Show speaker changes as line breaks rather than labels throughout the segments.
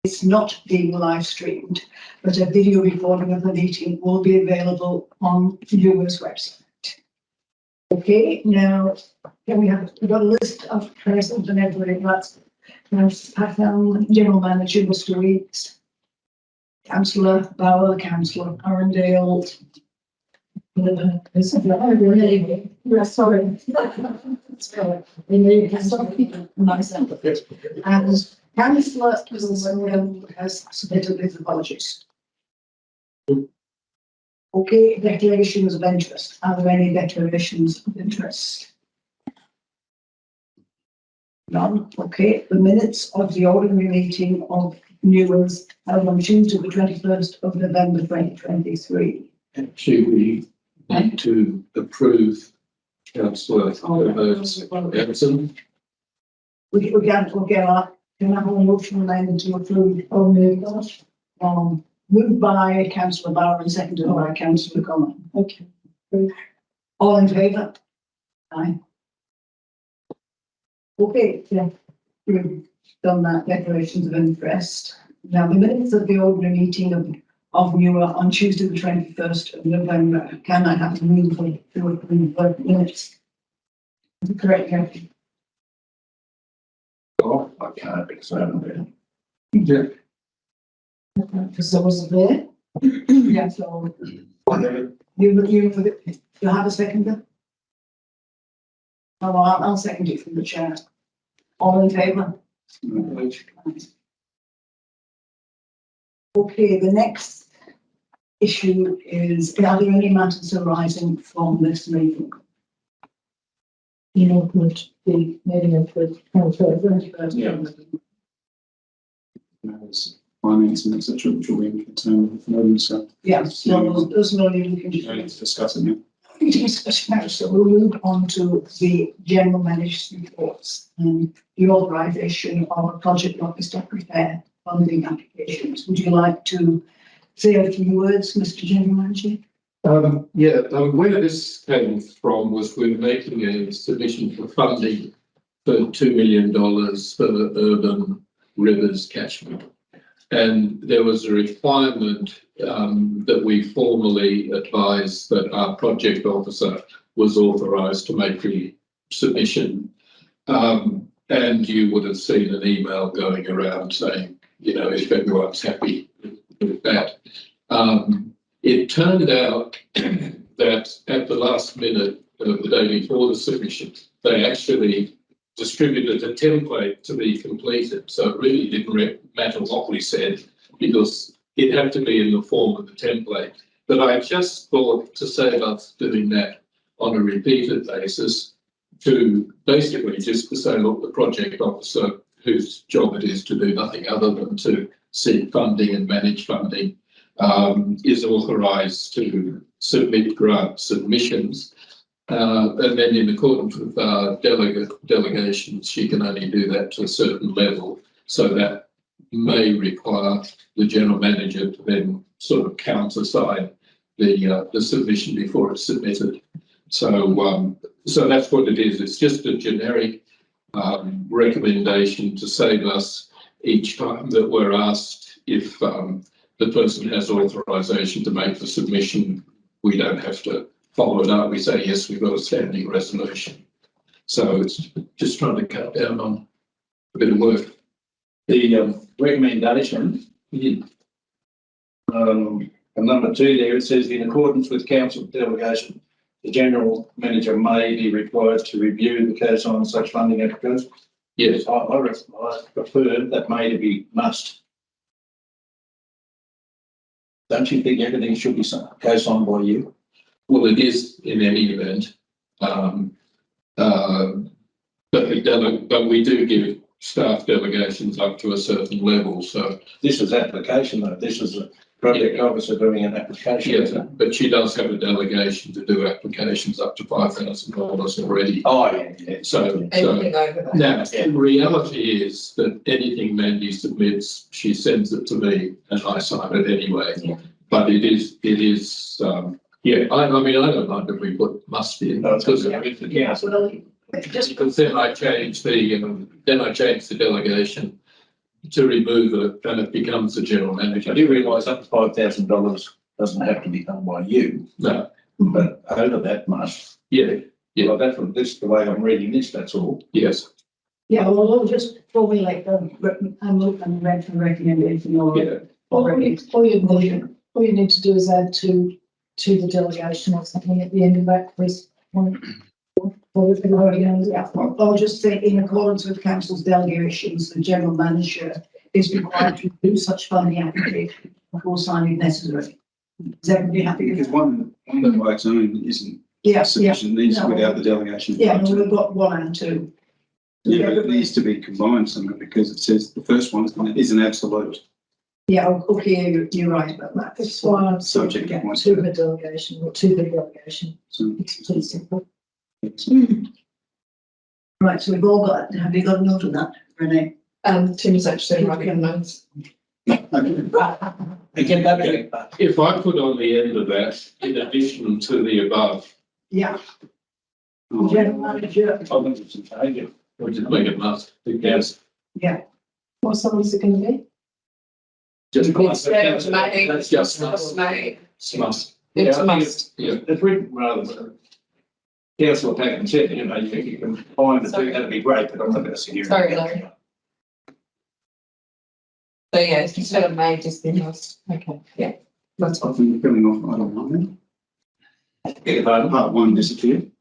It's not being live streamed, but a video recording of the meeting will be available on Viewers' website. Okay, now we've got a list of present and everybody. That's General Manager Mr. Weeks, Councillor Bauer, Councillor Arundale. Sorry. And Councillor has submitted his apologies. Okay, declarations of interest. Are there any declarations of interest? None. Okay, the minutes of the ordinary meeting of Newlands held on Tuesday the 21st of November 2023.
Actually, we need to approve Councillor Everton.
We'll get our, can I have a motion then to approve only those? Moved by Councillor Bauer and seconded by Councillor Connor. Okay. All in favour? Aye. Okay, yeah, we've done that, declarations of interest. Now, the minutes of the ordinary meeting of Newer on Tuesday the 21st of November. Can I have a move to approve the minutes? Correct, Kathy?
Oh, I can't because I haven't been. Yeah.
Because I wasn't there. Yeah, so you have a seconder? Oh, well, I'll second it from the chair. All in favour? Okay, the next issue is, are there any matters arising from this meeting? You know, would the meeting of the
Finance and etc. which will be concerned with so
yes, no, there's no need we can
it's discussing it.
So we'll move on to the general manager's reports and the authorisation of a project office to prepare funding applications. Would you like to say a few words, Mr. General Manager?
Where this came from was we were making a submission for funding for $2 million for the urban rivers catchment. And there was a requirement that we formally advised that our project officer was authorised to make the submission. And you would have seen an email going around saying, you know, if everyone's happy with that. It turned out that at the last minute of the day before the submission, they actually distributed a template to be completed. So it really didn't matter what we said because it had to be in the form of a template. But I just thought to save us doing that on a repeated basis to basically just to say, look, the project officer whose job it is to do nothing other than to seek funding and manage funding is authorised to submit grant submissions. And then in accordance with our delegations, she can only do that to a certain level. So that may require the general manager to then sort of counter-sign the submission before it's submitted. So so that's what it is. It's just a generic recommendation to save us each time that we're asked if the person has authorisation to make the submission. We don't have to follow it up. We say, yes, we've got a standing resolution. So it's just trying to cut down on a bit of work.
The recommendation, number 2 there, it says, in accordance with council delegation, the general manager may be required to review the co-sign such funding applications.
Yes.
I prefer that may to be must. Don't you think everything should be co-signed by you?
Well, it is in any event, but we do give staff delegations up to a certain level. So
this is application though. This is a project officer doing an application.
Yes, but she does have a delegation to do applications up to $5,000 already.
Oh yeah.
So now the reality is that anything Mandy submits, she sends it to me and I sign it anyway. Yeah. But it is. Yeah, I mean, I don't mind if we put must in because just because then I change the delegation to remove it, then it becomes the general
I
manager.
do realise up to $5,000 doesn't have to be done by you,
No,
but over that must.
yeah,
Well, that's what, this is the way I'm reading this, that's all.
yes,
Yeah, well, we'll just formulate the, and look and read the recommendation or.
yeah.
All you need to do is add to the delegation or something at the end of that, Chris.
Yeah, I'll just say in accordance with council's delegations, the general manager is required to do such funding application before signing necessary. Is everybody happy with
Because
that?
one that by its own isn't
Yeah,
sufficient, needs
No.
without the delegation.
Yeah, no, we've got 1 and 2.
Yeah, but it needs to be combined somehow because it says the first one is an absolute.
Yeah, okay, you're right about that.
That's why I'm
Subject
saying
to one.
to the delegation or to the delegation.
So
It's too simple.
Right, so we've all got, have you got a note of that, Renee?
Tim's actually writing notes.
Again, that,
If I put on the end of that, in addition to the above,
Yeah. General manager,
I think it's a change.
which is make it must, yes.
yeah,
What song is it going to be?
Just
It's May.
That's just
It's
must.
May.
Must,
Yeah,
It's
I
a
think
must.
yeah.
It's written rather than. Council taken and said, you know, you can find the two, that'd be great, but I'm not going to sit here. and-
Sorry, Larry. So yeah, instead of May, just be must.
Okay.
Yeah, that's
I
all.
think you're coming off, I don't know.
Beg your pardon?
Part one disappeared.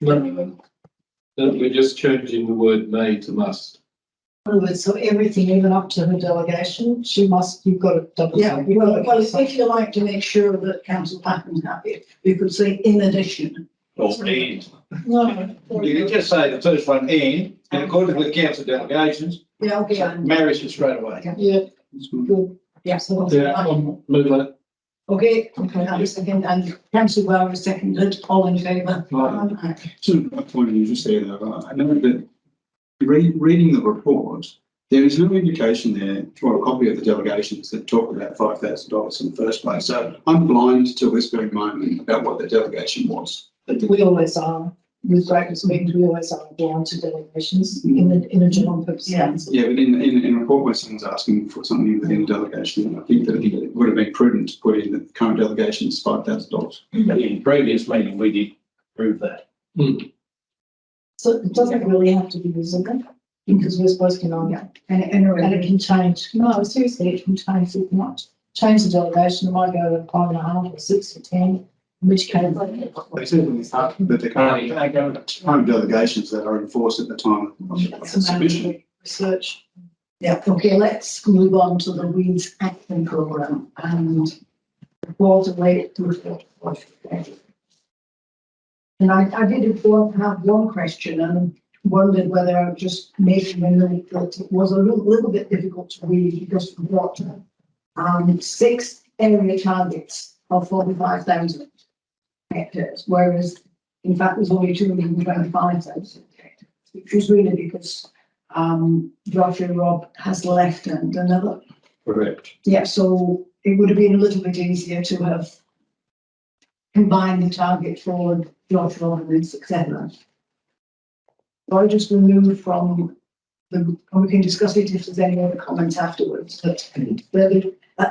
No, we're just changing the word may to must.
In other words, so everything, even up to her delegation, you've got to double.
yeah, well, if you like to make sure that council Patton's happy, you could say in addition.
Or and.
No.
You can just say the first one, and, in accordance with council delegations,
Yeah, okay, and,
marries it straight away.
Yeah,
That's fine.
good.
yeah,
So
Yeah, move that.
okay, and a second, and council Bauer seconded, all in favour?
So my point of view just there though, I know that reading the report, there is no indication there or a copy of the delegations that talk about $5,000 in the first place. So I'm blind till this very moment about what the delegation was.
we always are, with greatest meetings, we always are blind to delegations in a general purpose.
Yeah.
council.
Yeah, but in a report where someone's asking for something within a delegation, I think that it would have been prudent to put in the current delegation is $5,000.
But in previous meeting, we did prove that.
So it doesn't really have to be visible, because we're supposed to know.
Yeah,
And it can change, no, seriously, it can change, it might change the delegation, it might go to 5.5 or 6 or 10, in which case.
They said in the start that the current delegations that are enforced at the time of
That's a matter
submission.
of research.
yeah, okay, let's move on to the Weeds Action Programme and Walter Lake to report. And I did have one question and wondered whether I was just making a note that it was a little bit difficult to read because we've got 6 area targets of 45,000 hectares, whereas in fact there's only 225,000 hectares, which is really because Joshua Rob has left and another.
Correct.
Yeah, so it would have been a little bit easier to have combined the target for George Rob and etc. So I just removed from the, and we can discuss it if there's any other comments afterwards, that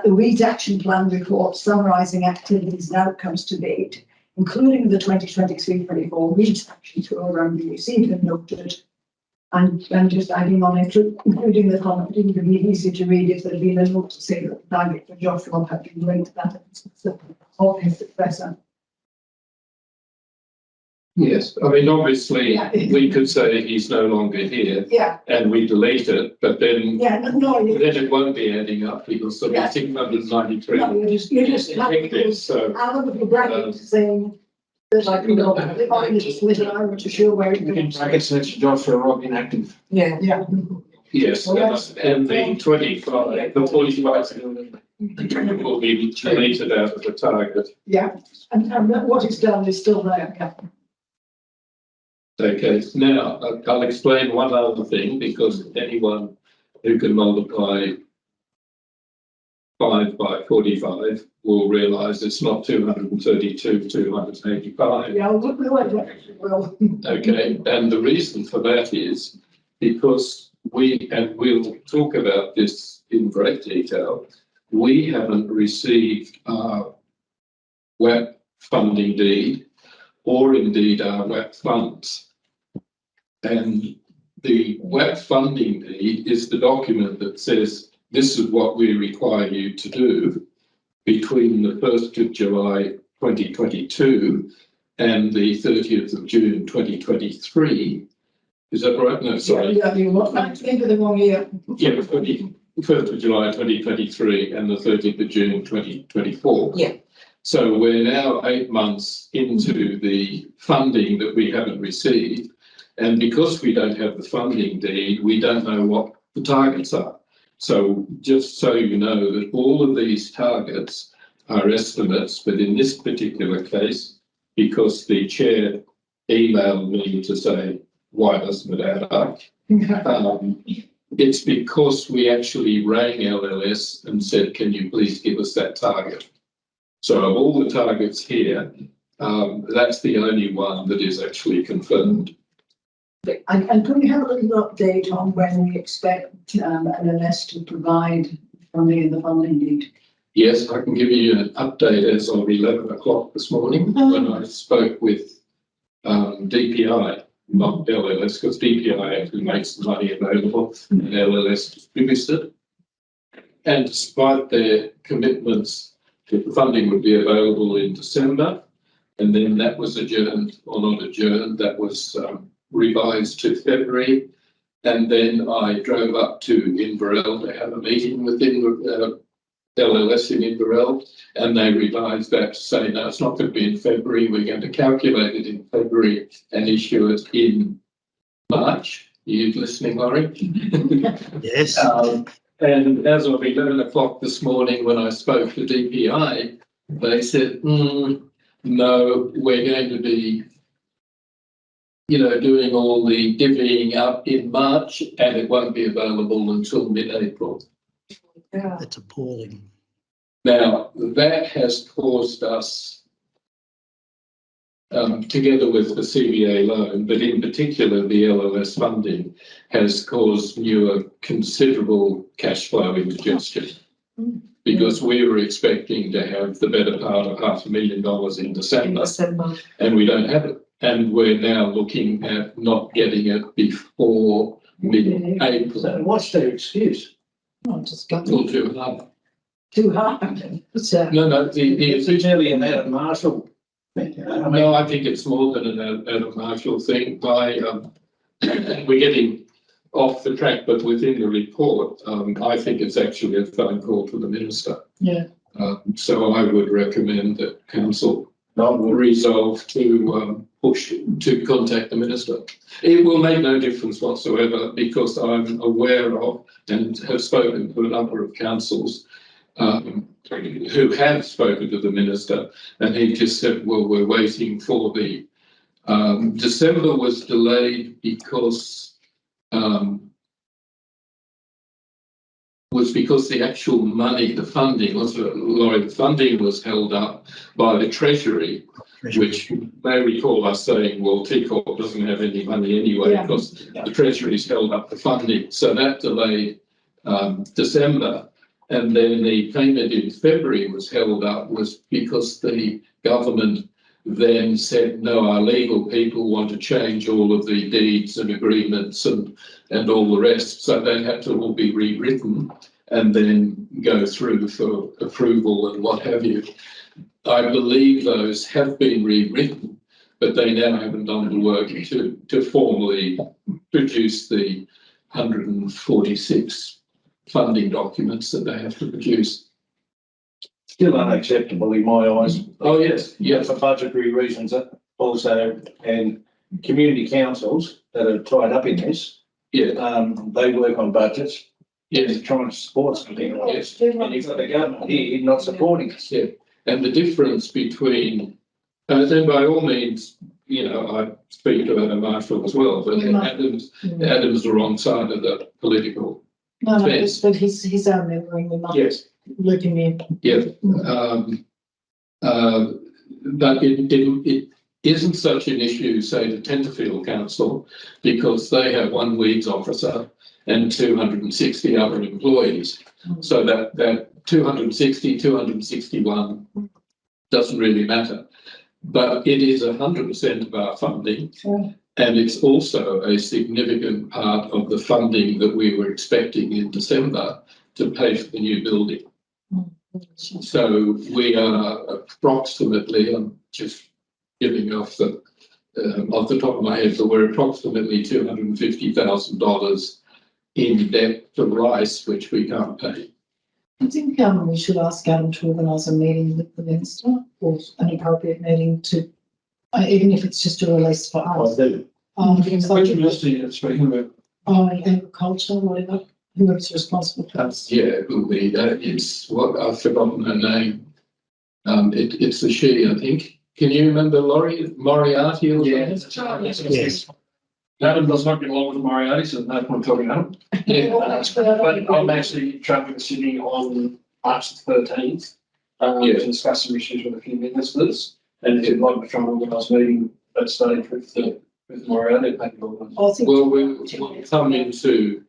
the Weeds Action Plan report summarising activities and outcomes to date, including the 2023-24 Weeds Action Programme be received and noted. And just adding on it, including the comment, it would be easy to read if there'd been a note to say that the target for Josh Rob had been linked to that of his successor.
Yes, I mean, obviously,
Yeah.
we could say he's no longer here
Yeah,
and we delete it, but then
yeah, no,
then it won't be adding up because there'll
Yeah.
be 693
no, you're just
hectares, so.
out of the bracket saying, there's like, you know, if I can just split it out to show where it
In
goes.
brackets, that's Joshua Rock inactive.
Yeah.
Yeah.
Yes,
Well, that's-
and the 25, the 45 will be deleted out of the target.
Yeah, and what it's done is still there, yeah.
Okay, now I'll explain one other thing because anyone who can multiply 5 by 45 will realise it's not 232, 285.
Yeah, we went, well,
Okay, and the reason for that is because we'll talk about this in great detail. We haven't received our WAP funding deed or indeed our WAP funds. And the WAP funding deed is the document that says this is what we require you to do between the 1st of July 2022 and the 30th of June 2023. Is that right? No, sorry.
Yeah, you want, I think of the wrong year.
Yeah, the 1st of July 2023 and the 30th of June 2024.
Yeah.
So we're now 8 months into the funding that we haven't received. And because we don't have the funding deed, we don't know what the targets are. So just so you know that all of these targets are estimates, but in this particular case, because the chair emailed me to say, why doesn't it add up? It's because we actually rang LLS and said, can you please give us that target? So of all the targets here, that's the only one that is actually confirmed.
And could we have a little update on when we expect LLS to provide funding in the funding deed?
Yes, I can give you an update as of 11 o'clock this morning when I spoke with DPI, not LLS, because DPI actually makes the money available and LLS distributes it. And despite their commitments, the funding would be available in December, and then that was adjourned, or not adjourned, that was revised to February. And then I drove up to Inverell to have a meeting with LLS in Inverell, and they revised that to say, no, it's not going to be in February. We're going to calculate it in February and issue it in March. Are you listening, Laurie?
Yes.
And as of 11 o'clock this morning, when I spoke to DPI, they said, no, we're going to be, doing all the divvying up in March, and it won't be available until mid-April.
That's appalling.
Now, that has caused us, together with the CBA loan, but in particular the LLS funding, has caused Newer considerable cash flow indigestion. Because we were expecting to have the better part of $500,000 in December, and we don't have it. And we're now looking at not getting it before mid-April.
So what's their excuse?
Not just got
Till too hard.
Too hard.
So,
No,
It's nearly an Adam Marshall thing, you know?
no, I think it's more than an Adam Marshall thing. We're getting off the track, but within the report, I think it's actually a phone call to the minister.
yeah.
So I would recommend that council resolve to push to contact the minister. It will make no difference whatsoever, because I'm aware of and have spoken to a number of councils who have spoken to the minister, and he just said, well, we're waiting for the December was delayed because the actual money, the funding was held up by the Treasury, which may recall us saying, well, TCorp doesn't have any money anyway, because the Treasury's held up the funding. So that delayed December. And then the payment in February was held up was because the government then said, no, our legal people want to change all of the deeds and agreements and all the rest. So they had to all be rewritten and then go through for approval and what have you. I believe those have been rewritten, but they now haven't done the work to formally produce the 146 funding documents that they have to produce.
Still unacceptable in my eyes.
Oh, yes, yes.
For budgetary reasons also, and community councils that are tied up in this,
Yeah,
they work on budgets.
yes,
They're trying to support something like this.
yes.
And you've got the government here not supporting us.
Yeah, and the difference between, then by all means, I speak to Adam Marshall as well, but Adam's the wrong side of the political.
No,
Yes.
but he's only ring we might
Yes,
look him in.
yeah. But it isn't such an issue, say, to Tenterfield Council, because they have one weeds officer and 260 other employees. So that 260, 261 doesn't really matter. But it is 100% of our funding.
Sure.
And it's also a significant part of the funding that we were expecting in December to pay for the new building. So we are approximately, I'm just giving off the top of my head, but we're approximately $250,000 in debt for Rice, which we can't pay.
I think we should ask Adam to organise a meeting with the minister, or an appropriate meeting to, even if it's just a release for us.
do.
Because
Which university are you speaking about?
Agriculture, whatever, whoever's responsible for us.
Yeah, it will be. It's what I've forgotten her name. It's a she, I think. Can you remember Laurie Moriarty or something?
Yes.
Adam does not get along with Moriarty, so no point talking about him.
Yeah.
But I'm actually travelling to Sydney on March the 13th
Yeah.
to discuss some issues with a few ministers. And if you'd like to try and organise a meeting at stage with Moriarty, maybe organise.
I think.
Well, we'll come into,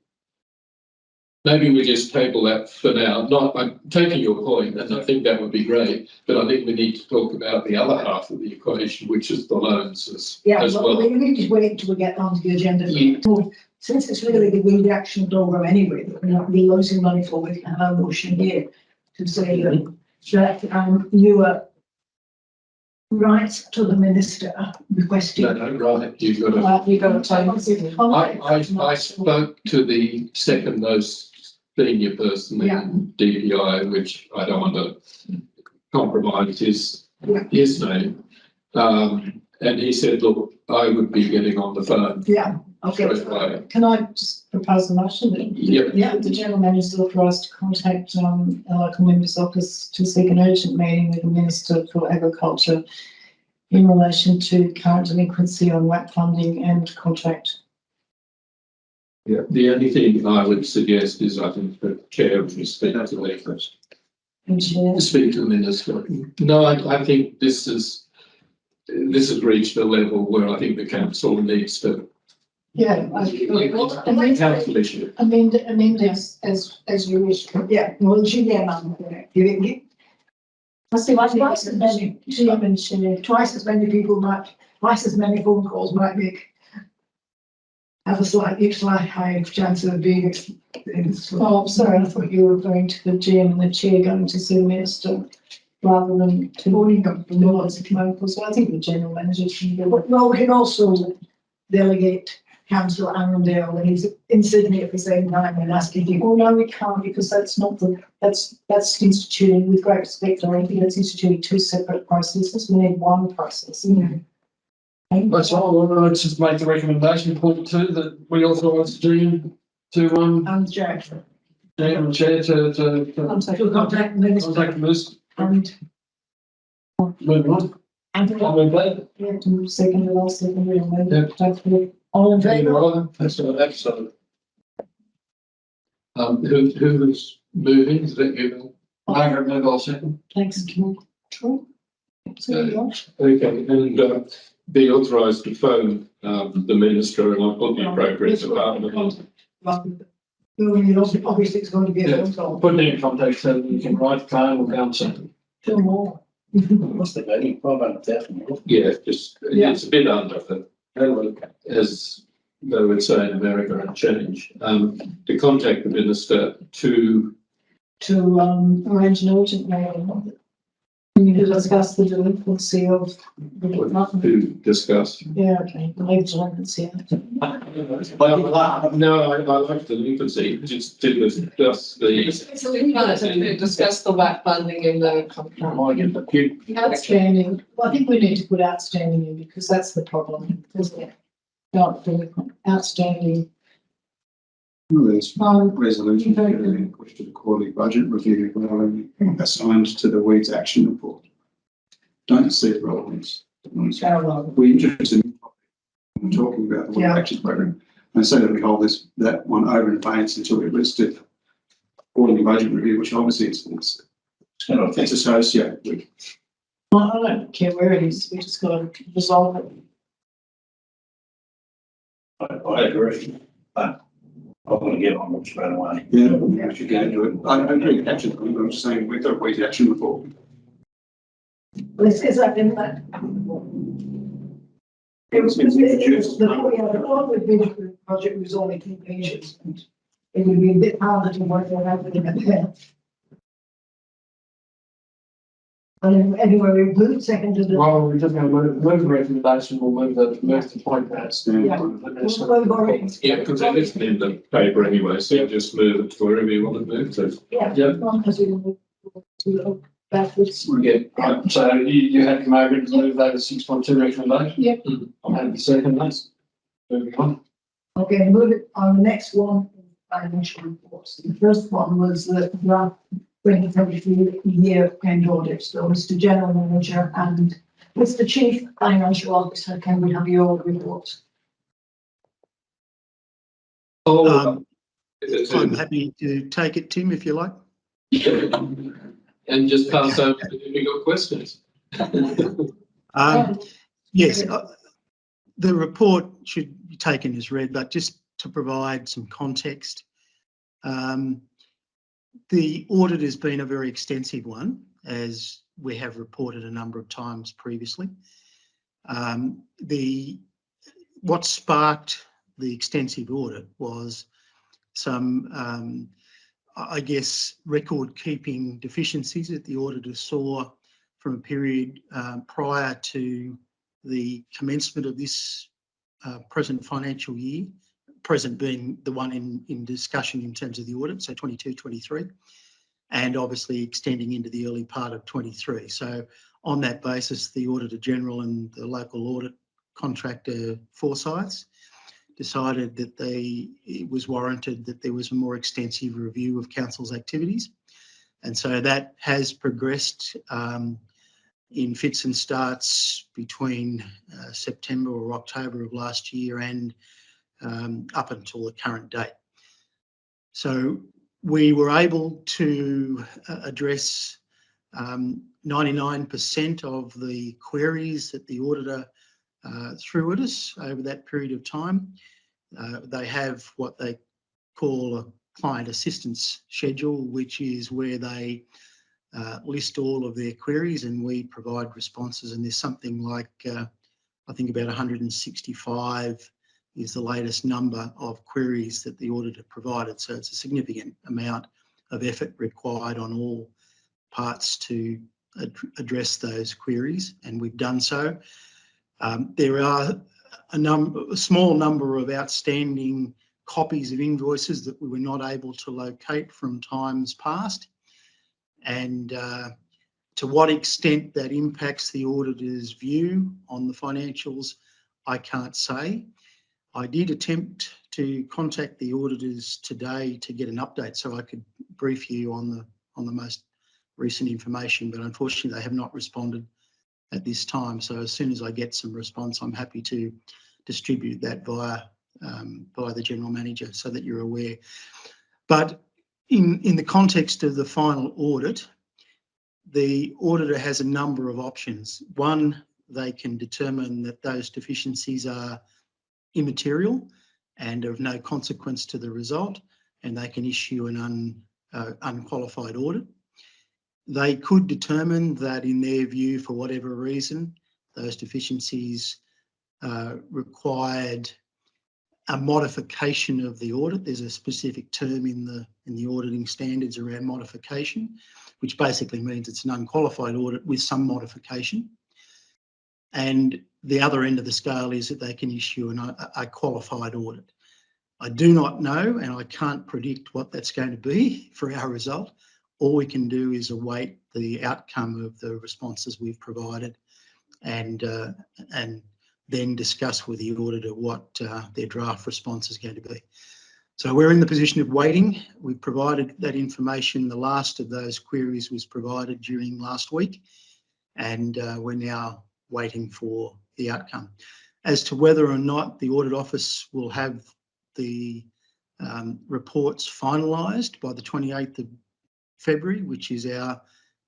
maybe we just table that for now. Not, I'm taking your point, and I think that would be great, but I think we need to talk about the other half of the equation, which is the loans as well.
We need to wait till we get onto the agenda.
Yeah.
Since it's really the weed action program anyway, that we're not really losing money for, we can have a motion here to say that you were right to the minister requesting.
No, right, you've got to.
You got to
I spoke to the second most senior person
Yeah.
in DPI, which I don't want to compromise his name. And he said, look, I would be getting on the phone
Yeah, okay.
straight away.
Can I just propose a motion then?
Yep.
Yeah, the general manager is authorised to contact a local member's office to seek an urgent meeting with the Minister for Agriculture in relation to current delinquency on WAC funding and contract.
Yeah. The only thing I would suggest is I think the chair would speak to the
And Chair.
speak to the minister. No, I think this has reached a level where I think the council needs to.
Yeah.
Council issue.
Amend as you wish.
Yeah, well, GM, I see twice as many,
GM and Chair.
twice as many people twice as many phone calls might have a slight higher chance of being.
Oh, sorry, I thought you were referring to the GM and the Chair going to see the Minister rather than to
Morning up
the laws of local. So I think the general manager should go.
Well, we can also delegate Councillor Arundel when he's in Sydney at the same time and asking people.
Oh, no, we can't, because that's not that's instituting, with great respect, I think that's instituting two separate processes. We need one process.
That's all. Let's just make the recommendation, point two, that we authorise Jean to
And Jack,
Jean and Chair to
to contact the minister
contact the minister.
and.
Moving on. I'll move that.
Yeah, to second, and I'll second, we'll move
Yeah.
it. Hopefully. All in favour?
That's absolutely.
Who was moving? Is that you?
Margaret, move all second.
Thanks, Kim. True. So,
Okay, and be authorised to phone the minister and I'll put the appropriate department on.
Obviously, it's going to be a phone call.
Put them in contact so that you can write phone or down something.
two more.
What's the value? 500,000.
Yeah, just,
Yeah.
it's a bit under the, as they would say in America, a change. To contact the minister to,
To arrange an urgent meeting. We need to discuss the delinquency of the department.
to discuss.
Yeah, okay, the legal delinquency.
No, I like delinquency, just to discuss the.
So we can't to discuss the WAC funding in the contract.
Outstanding, well, I think we need to put outstanding in because that's the problem, isn't it? Not delinquent, outstanding.
There's resolution which to the quarterly budget review assigned to the weeds action report. Don't see relevance. We introduced in talking about the weed
Yeah.
action program, and so that we hold that one over in advance until we list it quarterly budget review, which obviously it's associated with.
Well, I don't care where it is, we just got to resolve it.
I agree. I'm gonna get on them straight away.
Yeah, we should go into it. I agree, action, I'm just saying, we've got to wait action report.
Is that in that? It was, the one with the project was only 2 pages. And it would be a bit harder to work out everything at there. And anyway, we moved seconded.
Well, we're just going to move the recommendation, we'll move the point that.
Yeah.
Yeah, because it isn't in the paper anyway, so you just move it to wherever you want to move to.
Yeah.
Yeah.
Because we moved to backwards.
Yeah, right, so you had come over to move that as 6.2 recommendation?
Yep.
I'm happy to second that. Moving on.
Okay, move it on the next one, financial reports. The first one was the draft 2023 year end audit. So Mr. General Manager and Mr. Chief Financial Officer, can we have your report?
I'm happy to take it, Tim, if you like.
And just pass over if you've got questions.
Yes, the report should be taken as read, but just to provide some context, the audit has been a very extensive one, as we have reported a number of times previously. What sparked the extensive audit was some, I guess, record-keeping deficiencies that the auditor saw from a period prior to the commencement of this present financial year, present being the one in discussion in terms of the audit, so 22-23, and obviously extending into the early part of 23. So on that basis, the Auditor General and the local audit contractor Forsyths decided that it was warranted that there was a more extensive review of council's activities. And so that has progressed in fits and starts between September or October of last year and up until the current date. So we were able to address 99% of the queries that the auditor threw at us over that period of time. They have what they call a client assistance schedule, which is where they list all of their queries and we provide responses. And there's something like, I think about 165 is the latest number of queries that the auditor provided. So it's a significant amount of effort required on all parts to address those queries, and we've done so. There are a small number of outstanding copies of invoices that we were not able to locate from times past, and to what extent that impacts the auditor's view on the financials, I can't say. I did attempt to contact the auditors today to get an update so I could brief you on the most recent information, but unfortunately they have not responded at this time. So as soon as I get some response, I'm happy to distribute that via the General Manager so that you're aware. But in the context of the final audit, the auditor has a number of options. One, they can determine that those deficiencies are immaterial and of no consequence to the result, and they can issue an unqualified audit. They could determine that in their view, for whatever reason, those deficiencies required a modification of the audit. There's a specific term in the auditing standards around modification, which basically means it's an unqualified audit with some modification. And the other end of the scale is that they can issue a qualified audit. I do not know, and I can't predict what that's going to be for our result. All we can do is await the outcome of the responses we've provided and then discuss with the auditor what their draft response is going to be. So we're in the position of waiting. We've provided that information. The last of those queries was provided during last week, and we're now waiting for the outcome. As to whether or not the Audit Office will have the reports finalised by the 28th of February, which is our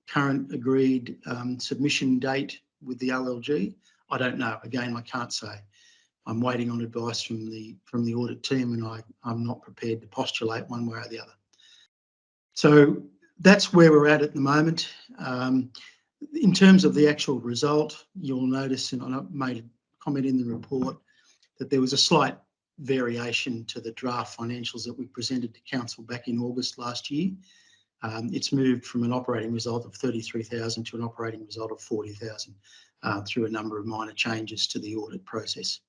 current agreed submission date with the OLG, I don't know. Again, I can't say. I'm waiting on advice from the audit team, and I'm not prepared to postulate one way or the other. So that's where we're at the moment. In terms of the actual result, you'll notice, and I made a comment in the report, that there was a slight variation to the draft financials that we presented to council back in August last year. It's moved from an operating result of 33,000 to an operating result of 40,000 through a number of minor changes to the audit process.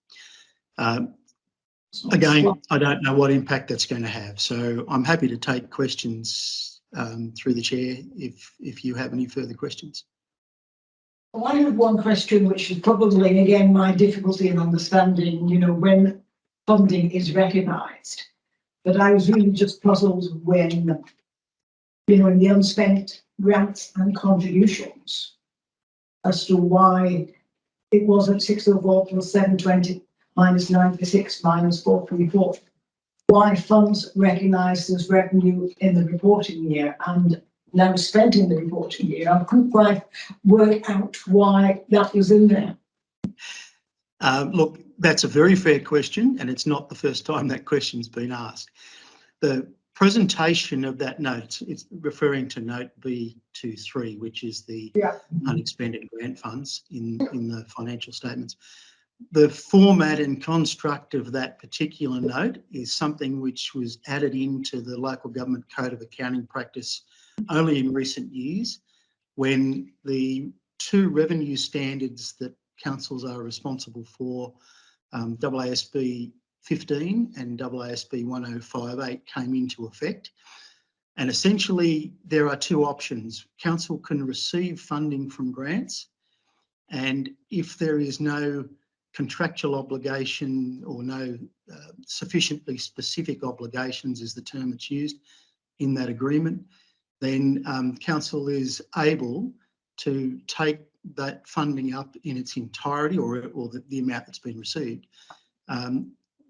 Again, I don't know what impact that's going to have, so I'm happy to take questions through the chair if you have any further questions.
Well, I have one question, which is probably, again, my difficulty in understanding, when funding is recognised. But I was really just puzzled when, in the unspent grants and contributions, as to why it wasn't 604 plus 720 minus 96 minus 434. Why funds recognised as revenue in the reporting year and now spent in the reporting year. I couldn't quite work out why that was in there.
Look, that's a very fair question, and it's not the first time that question's been asked. The presentation of that note, it's referring to note B23, which is the unexpended grant funds in the financial statements. The format and construct of that particular note is something which was added into the Local Government Code of Accounting Practice only in recent years, when the two revenue standards that councils are responsible for, AASB 15 and AASB 1058, came into effect. And essentially there are two options. Council can receive funding from grants, and if there is no contractual obligation or no sufficiently specific obligations is the term that's used in that agreement, then council is able to take that funding up in its entirety, or the amount that's been received,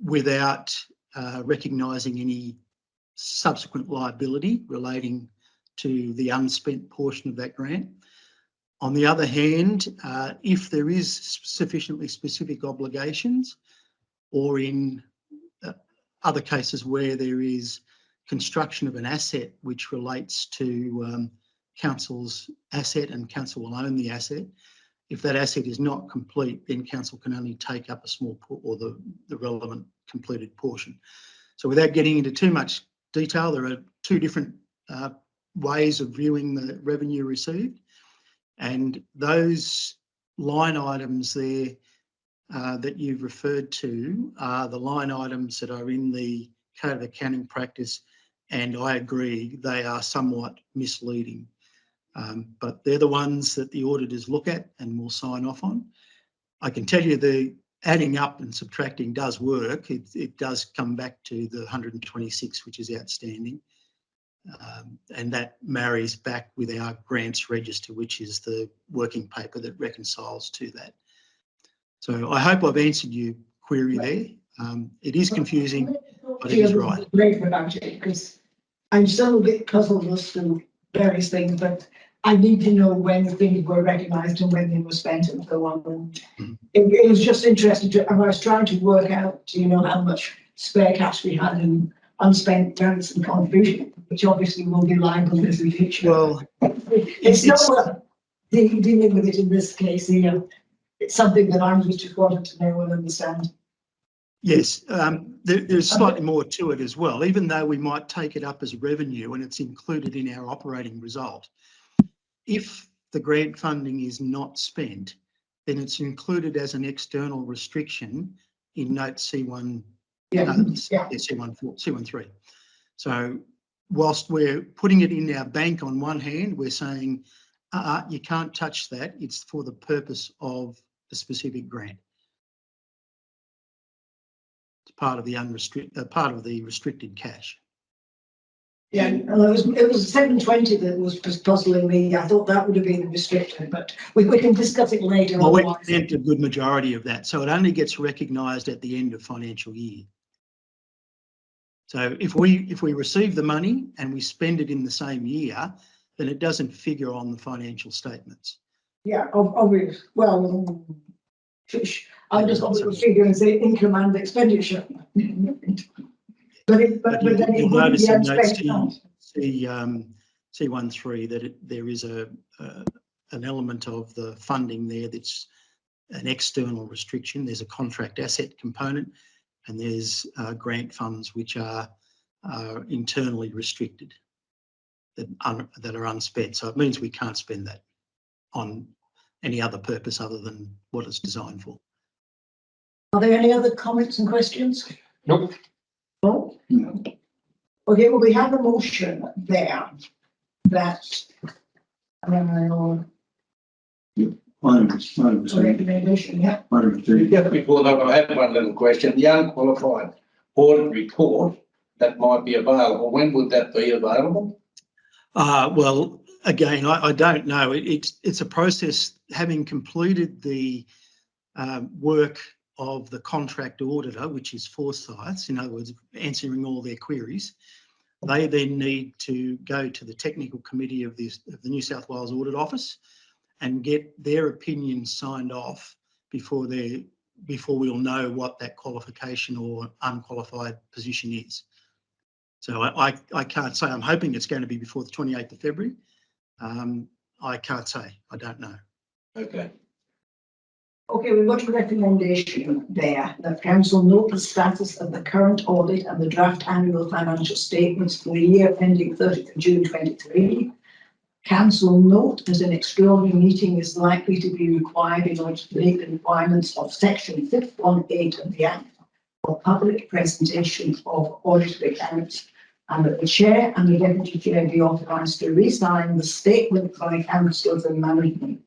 without recognising any subsequent liability relating to the unspent portion of that grant. On the other hand, if there is sufficiently specific obligations, or in other cases where there is construction of an asset which relates to council's asset and council will own the asset, if that asset is not complete, then council can only take up a small or the relevant completed portion. So without getting into too much detail, there are two different ways of viewing the revenue received, and those line items there that you've referred to are the line items that are in the Code of Accounting Practice, and I agree they are somewhat misleading. But they're the ones that the auditors look at and will sign off on. I can tell you the adding up and subtracting does work. It does come back to the 126, which is outstanding. And that marries back with our grants register, which is the working paper that reconciles to that. So I hope I've answered your query there. It is confusing, but it is right.
Great about it, because I'm still a bit puzzled as to various things, but I need to know when things were recognised and when they were spent and so on. It was just interesting to, and I was trying to work out, how much spare cash we had in unspent grants and contributions, which obviously will be liable in the future.
Well,
it's not dealing with it in this case here. It's something that I'm just wanting to know and understand.
Yes, there's slightly more to it as well. Even though we might take it up as revenue and it's included in our operating result, if the grant funding is not spent, then it's included as an external restriction in note C1, C13. So whilst we're putting it in our bank on one hand, we're saying, you can't touch that. It's for the purpose of a specific grant. It's part of the restricted cash.
Yeah, it was 720 that was puzzling me. I thought that would have been restricted, but we can discuss it later.
Well, we spent a good majority of that, so it only gets recognised at the end of financial year. So if we receive the money and we spend it in the same year, then it doesn't figure on the financial statements.
Yeah, obvious. Well, I just want to figure and say income and expenditure. But then it
You'll
wouldn't
notice
be
in note
unspent.
C13 that there is an element of the funding there that's an external restriction. There's a contract asset component, and there's grant funds which are internally restricted that are unspent. So it means we can't spend that on any other purpose other than what it's designed for.
Are there any other comments and questions?
Nope.
No?
No.
Okay, well, we have a motion there that
Item two.
recommendation, yeah.
Item two.
Just before that, I have one little question. The unqualified audit report that might be available, when would that be available?
Well, again, I don't know. It's a process. Having completed the work of the contract auditor, which is Forsyths, in other words, answering all their queries, they then need to go to the technical committee of the New South Wales Audit Office and get their opinion signed off before we'll know what that qualification or unqualified position is. So I can't say. I'm hoping it's going to be before the 28th of February. I can't say. I don't know.
Okay.
Okay, we've got a recommendation there that council note the status of the current audit and the draft annual financial statements for the year ending 30th of June 23. Council note that an extraordinary meeting is likely to be required in order to meet the requirements of section 618 of the Act for public presentation of audited accounts, and that the chair and the deputy chair be authorised to re-sign the statement by councillors and management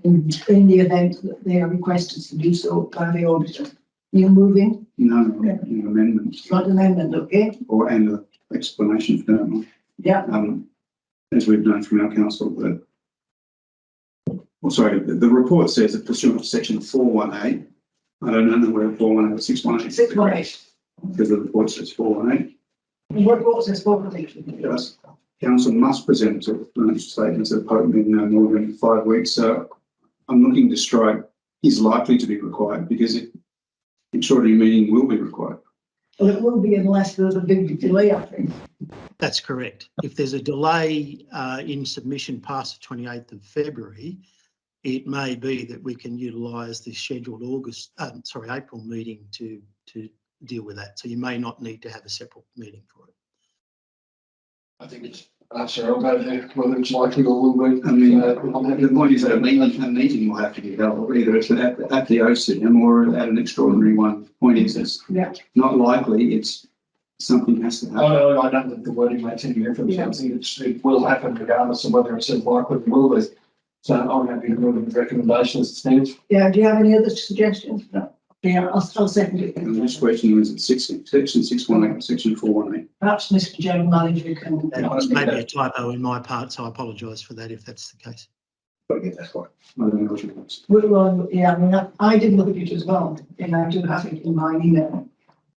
in the event that they are requested to do so by the auditor. You're moving?
No, an amendment.
Not amendment, okay?
Or and an explanation for that.
Yeah.
As we've known from our council, that, well, sorry, the report says that pursuant to section 418, I don't know whether 418 or 618.
618.
Because the report says 418.
What says 418?
Yes. Council must present to financial statements at public meeting no more than 5 weeks. So I'm looking to strike is likely to be required because extraordinary meeting will be required.
Well, it will be unless there's a big delay, I think.
That's correct. If there's a delay in submission past the 28th of February, it may be that we can utilise the scheduled April meeting to deal with that. So you may not need to have a separate meeting for it.
I think it's, sorry, I'll go there, whether it's likely or will be.
I mean, the point is that a meeting will have to be held, either it's at the OCM or at an extraordinary one. Point is, it's not likely, it's something has to happen.
Oh, I don't think the wording makes any difference. I think it will happen regardless of whether it's likely it will be. So I'm happy to move the recommendation as it stands.
Yeah, do you have any other suggestions? No. Yeah, I'll second it.
And this question was at section 618 or section 418.
Perhaps Mr. General Manager can.
Maybe a typo in my part, so I apologise for that if that's the case.
Okay, that's fine. I don't know what you want.
Well, yeah, I mean, I did look at it as well, and I do have it in my email.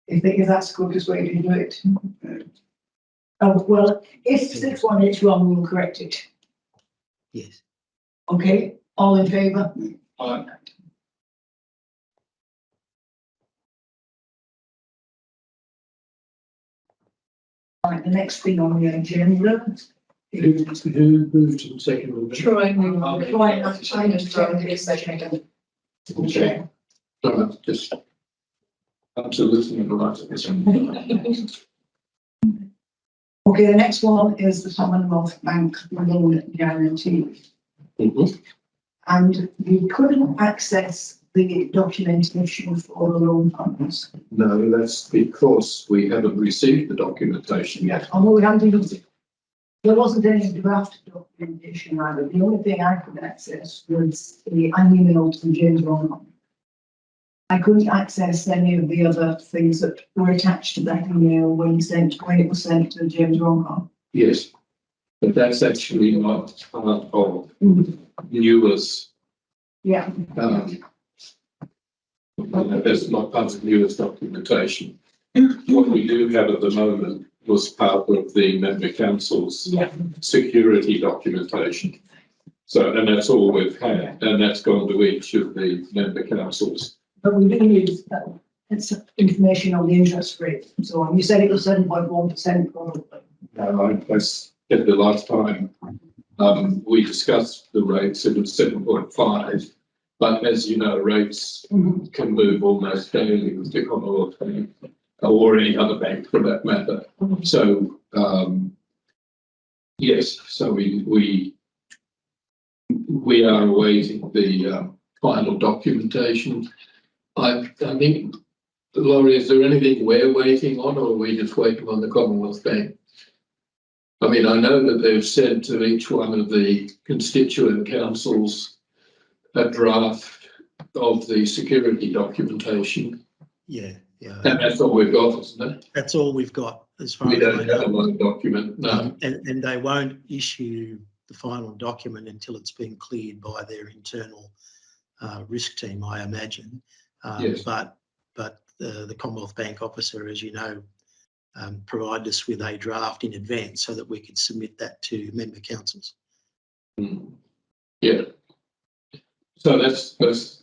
If that's the quickest way to do it. Oh, well, if 618 is wrong, we'll correct it.
Yes.
Okay, all in favour?
Aye.
Right, the next thing on the agenda.
Who moved and seconded?
Troy,
Right, I understand it's second.
Okay. No, just absolutely right.
Okay, the next one is the Commonwealth Bank loan guarantee. And we couldn't access the documentation for the loan funds.
No, that's because we haven't received the documentation yet.
Although we haven't even, there wasn't any draft documentation either. The only thing I could access was the email to James Ron. I couldn't access any of the other things that were attached to that email when it was sent to James Ron.
Yes, but that's actually not part of Newer's.
Yeah.
That's not part of Newer's documentation. What we do have at the moment was part of the member council's security documentation. So, and that's all we've had, and that's gone to each of the member councils.
But we do need it's information on the interest rate and so on. You said it was 7.1% probably.
I said the last time we discussed the rates, it was 7.5. But as you know, rates can move almost daily with the Commonwealth Bank or any other bank for that matter. So yes, so we are awaiting the final documentation. I think, Laurie, is there anything we're waiting on, or are we just waiting on the Commonwealth Bank? I mean, I know that they've sent to each one of the constituent councils a draft of the security documentation,
Yeah,
and that's all we've got, isn't it?
that's all we've got as far
We
as I
don't have
know.
one document, no.
And they won't issue the final document until it's been cleared by their internal risk team, I imagine.
Yes.
But the Commonwealth Bank officer, as you know, provided us with a draft in advance so that we could submit that to member councils.
Yeah. So that's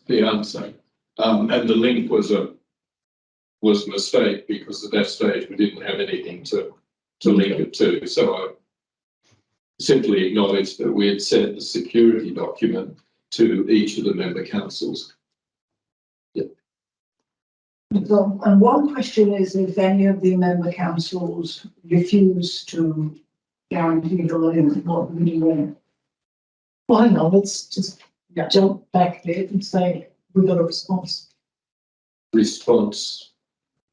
the answer. And the link was a mistake, because at that stage we didn't have anything to link it to. So I simply acknowledged that we had sent the security document to each of the member councils.
So, and one question is if any of the member councils refuse to guarantee the loan, what would you do?
Well, hang on, let's just jump back a bit and say we got a response.
Response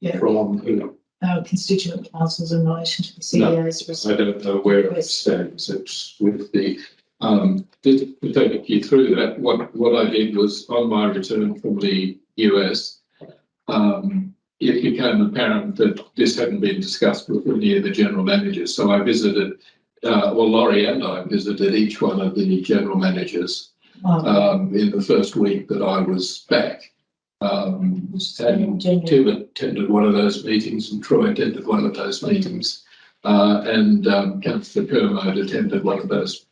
Yeah.
from who?
Our constituent councils in relation to the
No,
CEO's response.
I don't know where it stands. It's with the, to take you through that, what I did was, on my return from the US, it became apparent that this hadn't been discussed with any of the general managers. So I visited, Laurie and I visited each one of the general managers in the first week that I was back. And Tim attended one of those meetings, and Troy attended one of those meetings, and Councillor Kermode attended one of those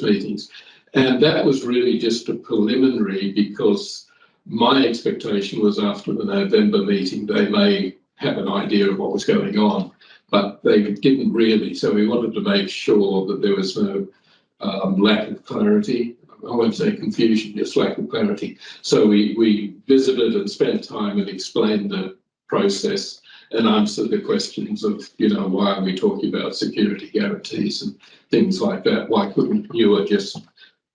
meetings, and that was really just a preliminary, because my expectation was after the November meeting they may have an idea of what was going on, but they didn't really. So we wanted to make sure that there was no lack of clarity. I won't say confusion, just lack of clarity. So we visited and spent time and explained the process and answered the questions of, why are we talking about security guarantees and things like that? Why couldn't you just,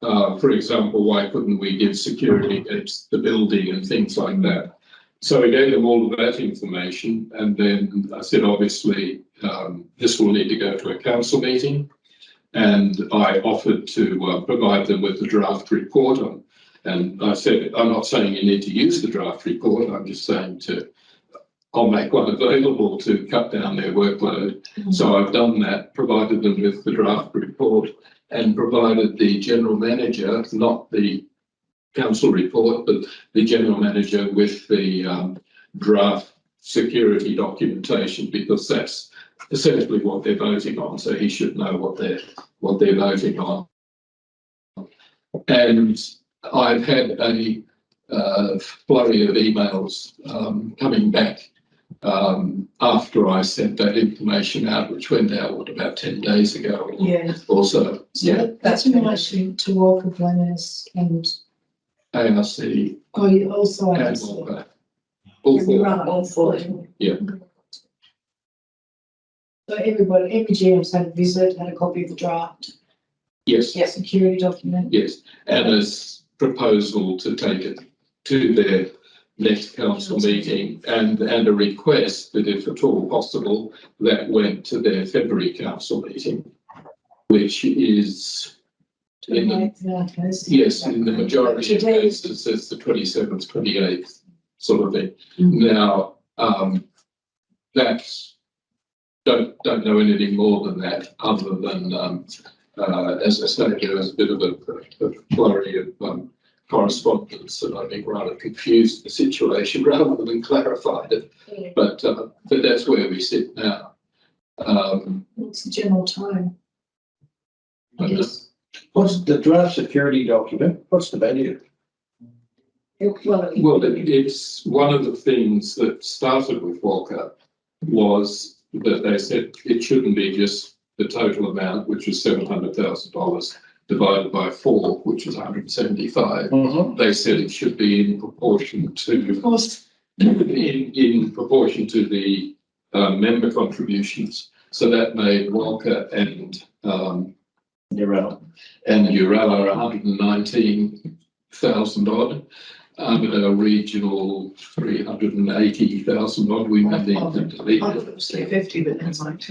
for example, why couldn't we give security against the building and things like that? So we gave them all of that information, and then I said, obviously, this will need to go to a council meeting. And I offered to provide them with the draft report on, and I said, I'm not saying you need to use the draft report, I'm just saying I'll make one available to cut down their workload. So I've done that, provided them with the draft report, and provided the general manager, not the council report, but the general manager with the draft security documentation, because that's essentially what they're voting on. So he should know what they're voting on. And I've had a flurry of emails coming back after I sent that information out, which went out about 10 days ago or so.
So that's in relation to Walker planners and
ARC.
oh, you also
And Walker. All four.
All four.
Yeah.
So every GM's had a visit, had a copy of the draft
Yes.
security document.
Yes. And a proposal to take it to their next council meeting, and a request that, if at all possible, that went to their February council meeting, which is in the majority of cases, it's the 27th, 28th sort of thing. Now, that's don't know anything more than that, other than as I say, there was a bit of a flurry of correspondence, and I think rather confused the situation rather than clarified it. But that's where we sit now.
What's the general time? I guess.
What's the draft security document? What's the value?
Well, it's one of the things that started with Walker was that they said it shouldn't be just the total amount, which was $700,000 divided by 4, which is 175. They said it should be in proportion to,
Of course,
in proportion to the member contributions. So that made Walker and
Urella.
Urella 119,000 odd. And a regional 380,000 odd. We may need to delete
I
it.
thought it was 350, but it's like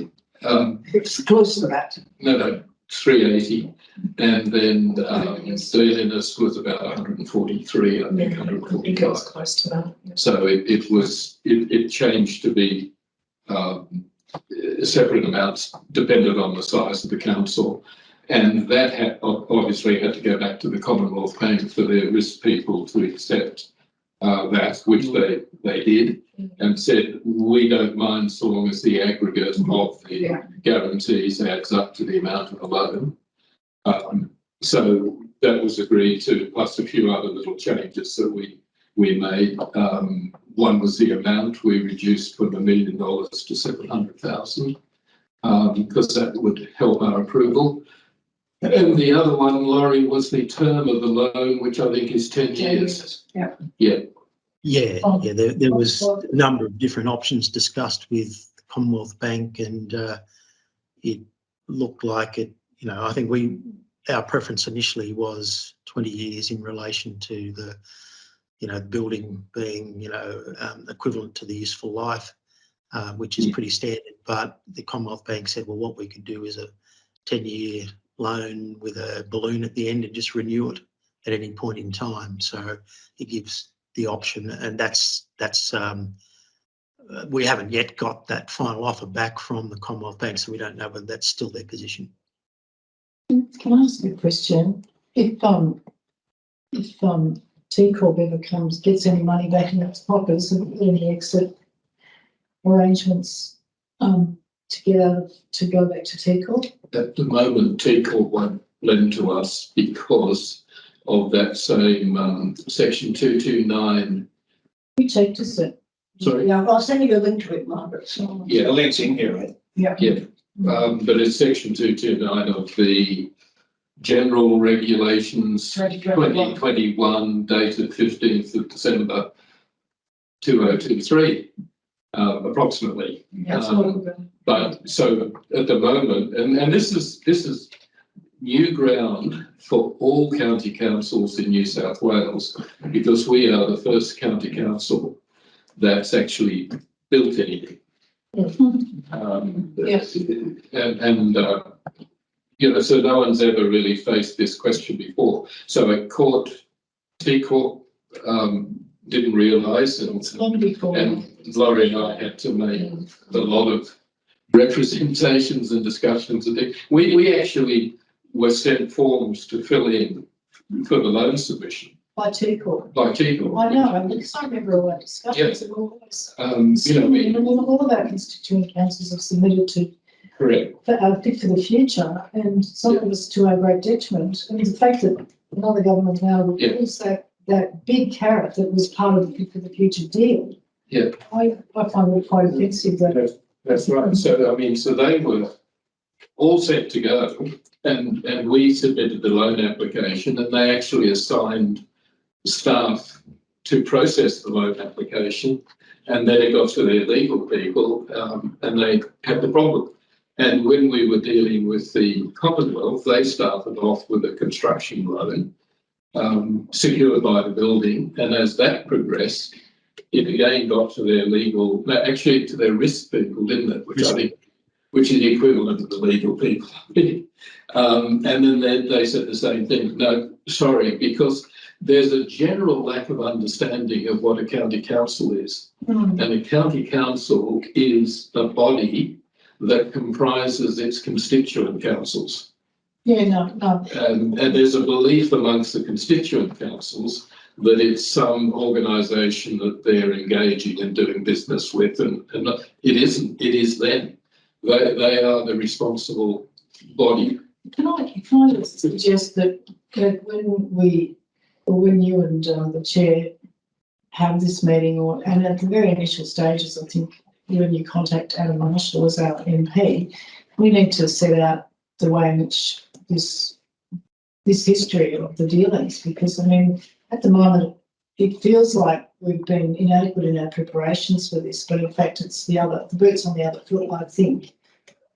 Um,
it's close to that.
no, 380. And then Cleanliness was about 143, I think,
I think it was
145.
close to that.
So it changed to be separate amounts depended on the size of the council. And that obviously had to go back to the Commonwealth Bank for their risk people to accept that, which they did, and said, we don't mind so long as the aggregate of the guarantees adds up to the amount of the loan. So that was agreed to, plus a few other little changes that we made. One was the amount we reduced from $1 million to 700,000, because that would help our approval. And the other one, Laurie, was the term of the loan, which I think is 10 years.
Yeah.
Yeah.
Yeah, there was a number of different options discussed with the Commonwealth Bank, and it looked like it, I think our preference initially was 20 years in relation to the, the building being, equivalent to the useful life, which is pretty standard. But the Commonwealth Bank said, well, what we could do is a 10-year loan with a balloon at the end and just renew it at any point in time. So it gives the option, and that's we haven't yet got that final offer back from the Commonwealth Bank, so we don't know whether that's still their position.
Can I ask you a question? If T Corp ever gets any money back in its pockets and any exit arrangements to go back to T Corp?
At the moment, T Corp won't lend to us because of that same section 229.
We checked, is it?
Sorry.
Yeah, I'll send you a link to it, Margaret.
Yeah.
The link's in here, right?
Yeah.
Yeah. But it's section 229 of the general regulations 2021 dated 15th of December 2023, approximately. But so at the moment, and this is new ground for all county councils in New South Wales, because we are the first county council that's actually built anything.
Yes.
And so no one's ever really faced this question before. So a T Corp didn't realise,
It's long before.
and Laurie and I had to make a lot of representations and discussions. And we actually were sent forms to fill in for the loan submission
By T Corp.
by T Corp.
I know, because I remember all our discussions and all those. All of our constituent councils have submitted to
Correct.
Fit for the Future, and some of us to our great detriment. And the fact that another government now removes that big carrot that was part of the Fit for the Future deal.
Yeah.
I find it quite offensive that.
That's right. So they were all set to go, and we submitted the loan application, and they actually assigned staff to process the loan application, and then it got to their legal people, and they had the problem. And when we were dealing with the Commonwealth, they started off with a construction loan secured by the building, and as that progressed, it again got to their actually to their risk people, didn't it? Which is the equivalent of the legal people. And then they said the same thing. No, sorry, because there's a general lack of understanding of what a county council is. And a county council is a body that comprises its constituent councils.
Yeah, no.
And there's a belief amongst the constituent councils that it's some organisation that they're engaging and doing business with, and it isn't. It is them. They are the responsible body
Can I just suggest that when you and the chair have this meeting, and at the very initial stages, I think when you contact Adam Marshall as our MP, we need to set out the way in which this history of the dealings, because I mean, at the moment, it feels like we've been inadequate in our preparations for this, but in fact, it's the bird's on the other foot, I think,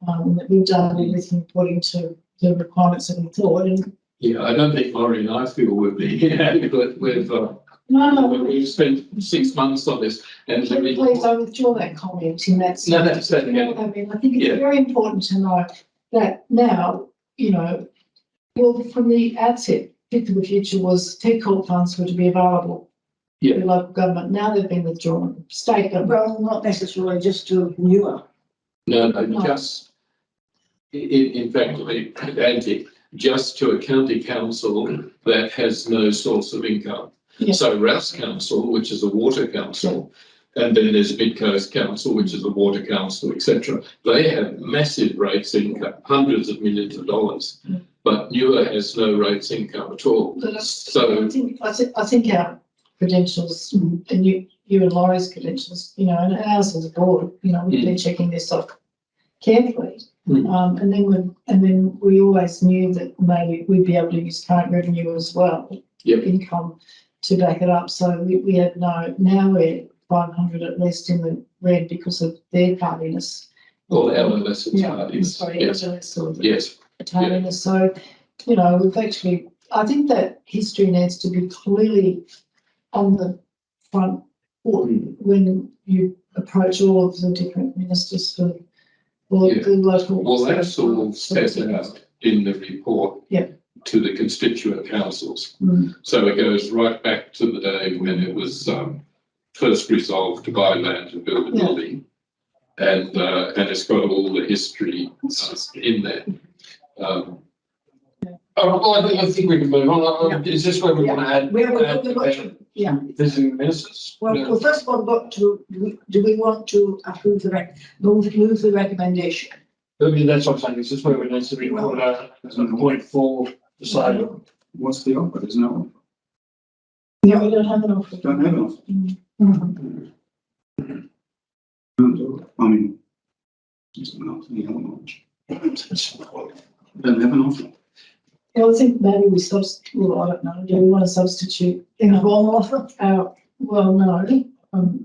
that we've done everything according to the requirements that we thought. And
Yeah, I don't think Laurie and I feel we're being inadequate. We've spent 6 months on this, and
please, I withdraw that comment in that sense.
No, that's okay.
You know what I mean? I think it's
Yeah.
very important to know that now, you know, well, from the outset, Fit for the Future was TECOL funds were to be available
Yeah.
to local government. Now they've been withdrawn. State government.
Well, not necessarily just to newer.
no, just in fact, Andy, just to a county council that has no source of income.
Yeah.
So Rouse Council, which is a water council, and then there's Mid Coast Council, which is a water council, etc. They have massive rates income, hundreds of millions of dollars, but Newer has no rates income at all. So
I think our credentials and you and Laurie's credentials, you know, and ours as a board, you know, we've been checking this off carefully. And then we always knew that maybe we'd be able to use current revenue as well, income to back it up. So we had now we're 500 at least in the red because of their tardiness.
Or LLS parties.
Sorry,
Yes.
LLS or the
Yes.
tardiness. So, you know, we've actually, I think that history needs to be clearly on the front foot when you approach all of the different ministers for the local.
Well, that's all set out in the report to the constituent councils. So it goes right back to the day when it was first resolved to buy land and build a building. And it's got all the history in there.
I think we can move on. Is this where we want to add? Visiting ministers?
Well, first of all, do we want to approve move the recommendation?
I mean, that's what I'm saying. Is this where we need to be put as a point for deciding?
What's the offer? There's no offer.
No, we don't have an offer.
Don't have an offer. Can't do it. I mean, it's not any other knowledge. Don't have an offer.
Well, I think maybe we well, I don't know, do we want to substitute
In a formal offer?
well, no,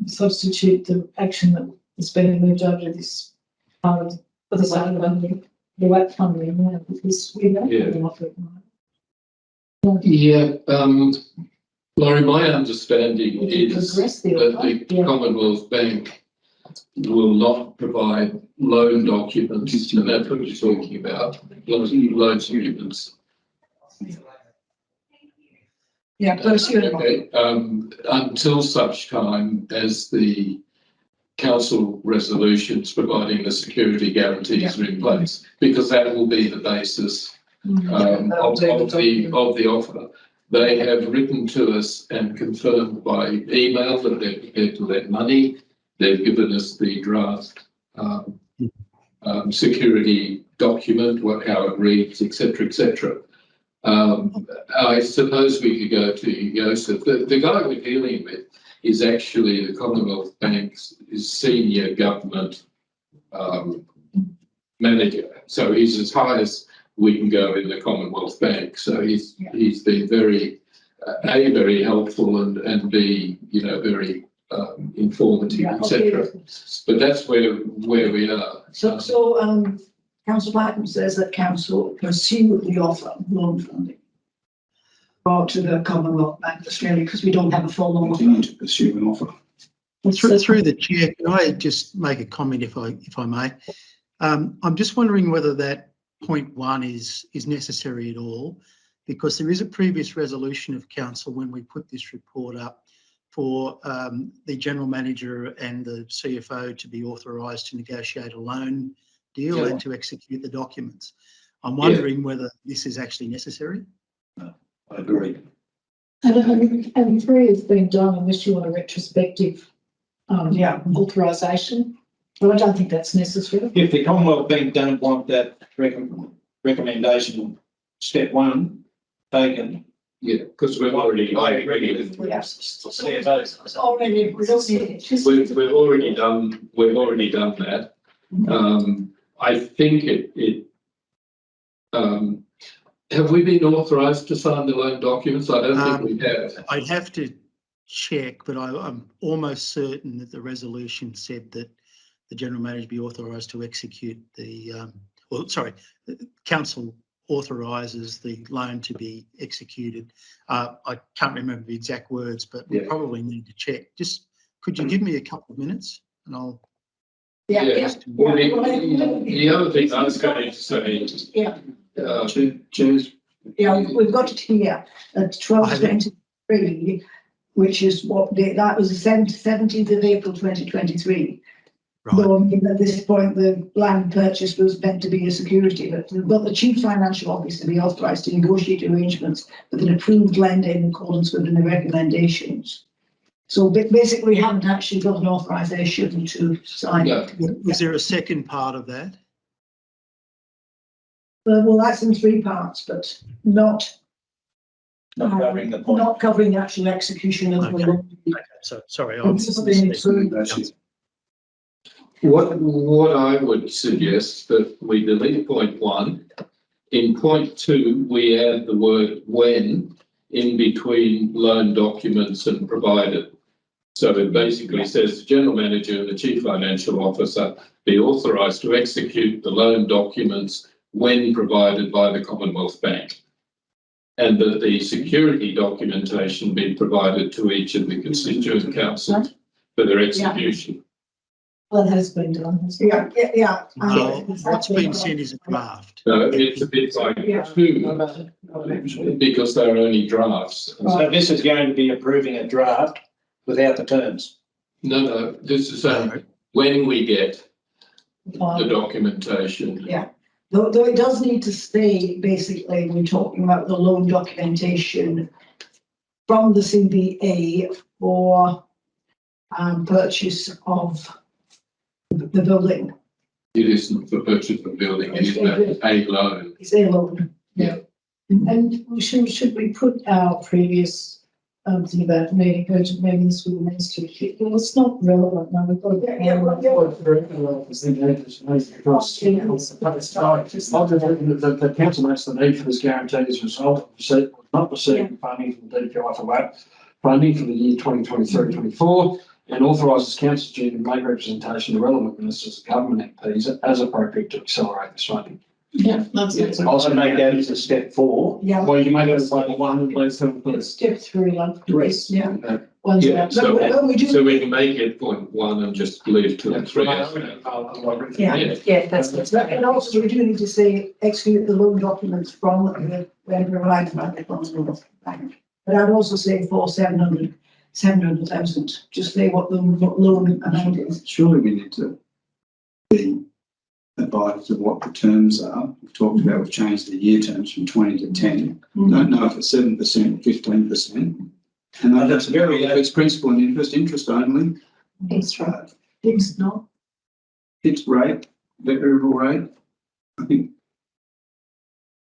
substitute the action that is being moved over to this part of the side funding, the WAP funding, because we don't have an offer.
Yeah, Laurie, my understanding is
Progress the
that
offer.
the Commonwealth Bank will not provide loan documents, and that's what you're talking about, loan documents.
Yeah,
Okay, until such time as the council resolutions providing the security guarantees are in place, because that will be the basis of the offer. They have written to us and confirmed by email that they're prepared to lend money. They've given us the draft security document, how it reads, etc., etc. I suppose we could go to Joseph. The guy we're dealing with is actually the Commonwealth Bank's senior government manager. So he's as high as we can go in the Commonwealth Bank. So he's been very helpful and be, very informative, etc. But that's where we are.
So Councillor Platten says that council pursue the offer of loan funding brought to the Commonwealth Bank of Australia because we don't have a formal offer.
Continue to pursue an offer.
Through the chair, can I just make a comment if I may? I'm just wondering whether that point 1 is necessary at all, because there is a previous resolution of council when we put this report up for the general manager and the CFO to be authorised to negotiate a loan deal and to execute the documents. I'm wondering whether this is actually necessary.
I agree.
And 3 has been done unless you want a retrospective authorisation. But I don't think that's necessary.
If the Commonwealth Bank don't want that recommendation, step one, taken.
Yeah, because we've already.
I agree with
Yes.
CFO.
It's already, we don't need it. Just-
We've already done that. I think have we been authorised to sign the loan documents? I don't think we have.
I'd have to check, but I'm almost certain that the resolution said that the general manager be authorised to execute the, the council authorises the loan to be executed. I can't remember the exact words, but we probably need to check. Just, could you give me a couple of minutes and I'll.
Yeah.
Well, the other thing I was going to say.
Yeah.
Cheers.
Yeah, we've got it here at 12/23, which is what date, that was the 17th of April 2023.
Right.
Though, I mean, at this point, the land purchase was meant to be a security, but we've got the Chief Financial Officer be authorised to negotiate arrangements with an approved lender in accordance with the recommendations. So basically, we haven't actually got an authorisation to sign.
Yeah.
Was there a second part of that?
Well, that's in three parts, but not
Covering the point.
not covering the actual execution of the loan.
Okay, so sorry, I was
What I would suggest that we delete point 1. In point 2, we add the word when in between loan documents and provided. So it basically says the general manager and the chief financial officer be authorised to execute the loan documents when provided by the Commonwealth Bank, and that the security documentation be provided to each of the constituent councils for their execution.
Well, that has been done. hasn't it?
Yeah.
No, what's been sent is a draft.
No, it's a bit like 2, because they're only drafts.
So this is going to be approving a draft without the terms.
No, this is saying when we get the documentation.
Yeah. Though it does need to stay, basically, we're talking about the loan documentation from the CBA for purchase of the building.
It isn't for purchase of building, it is a loan.
It's a loan.
Yeah.
And we should we put our previous thing about meeting, urgent meetings with the minister? Well, it's not relevant now. We've got to get.
The council makes the need for this guarantee as a result of not receiving funding from DPI for WAP funding for the year 2023-24, and authorises council to make representation to relevant ministers of government MPs as appropriate to accelerate this funding.
Yeah, that's it.
I'll also make that as a step 4.
Yeah.
Well, you make it as like 1, please,
It's step 3, like.
Yes.
Yeah.
One's
Yeah,
out.
so-
No, we do.
So we can make it point 1 and just leave 2 and 3.
Yeah, that's right. And also we do need to say execute the loan documents from the when provided by the Commonwealth Bank. But I'd also say for 700,000, just say what the loan amount is.
Surely we need to be advised of what the terms are. We've talked about, we've changed the year terms from 20 to 10. Don't know if it's 7% or 15%. And that's very, if it's principal and interest only.
It's right. It's not.
Fixed rate, variable rate. I think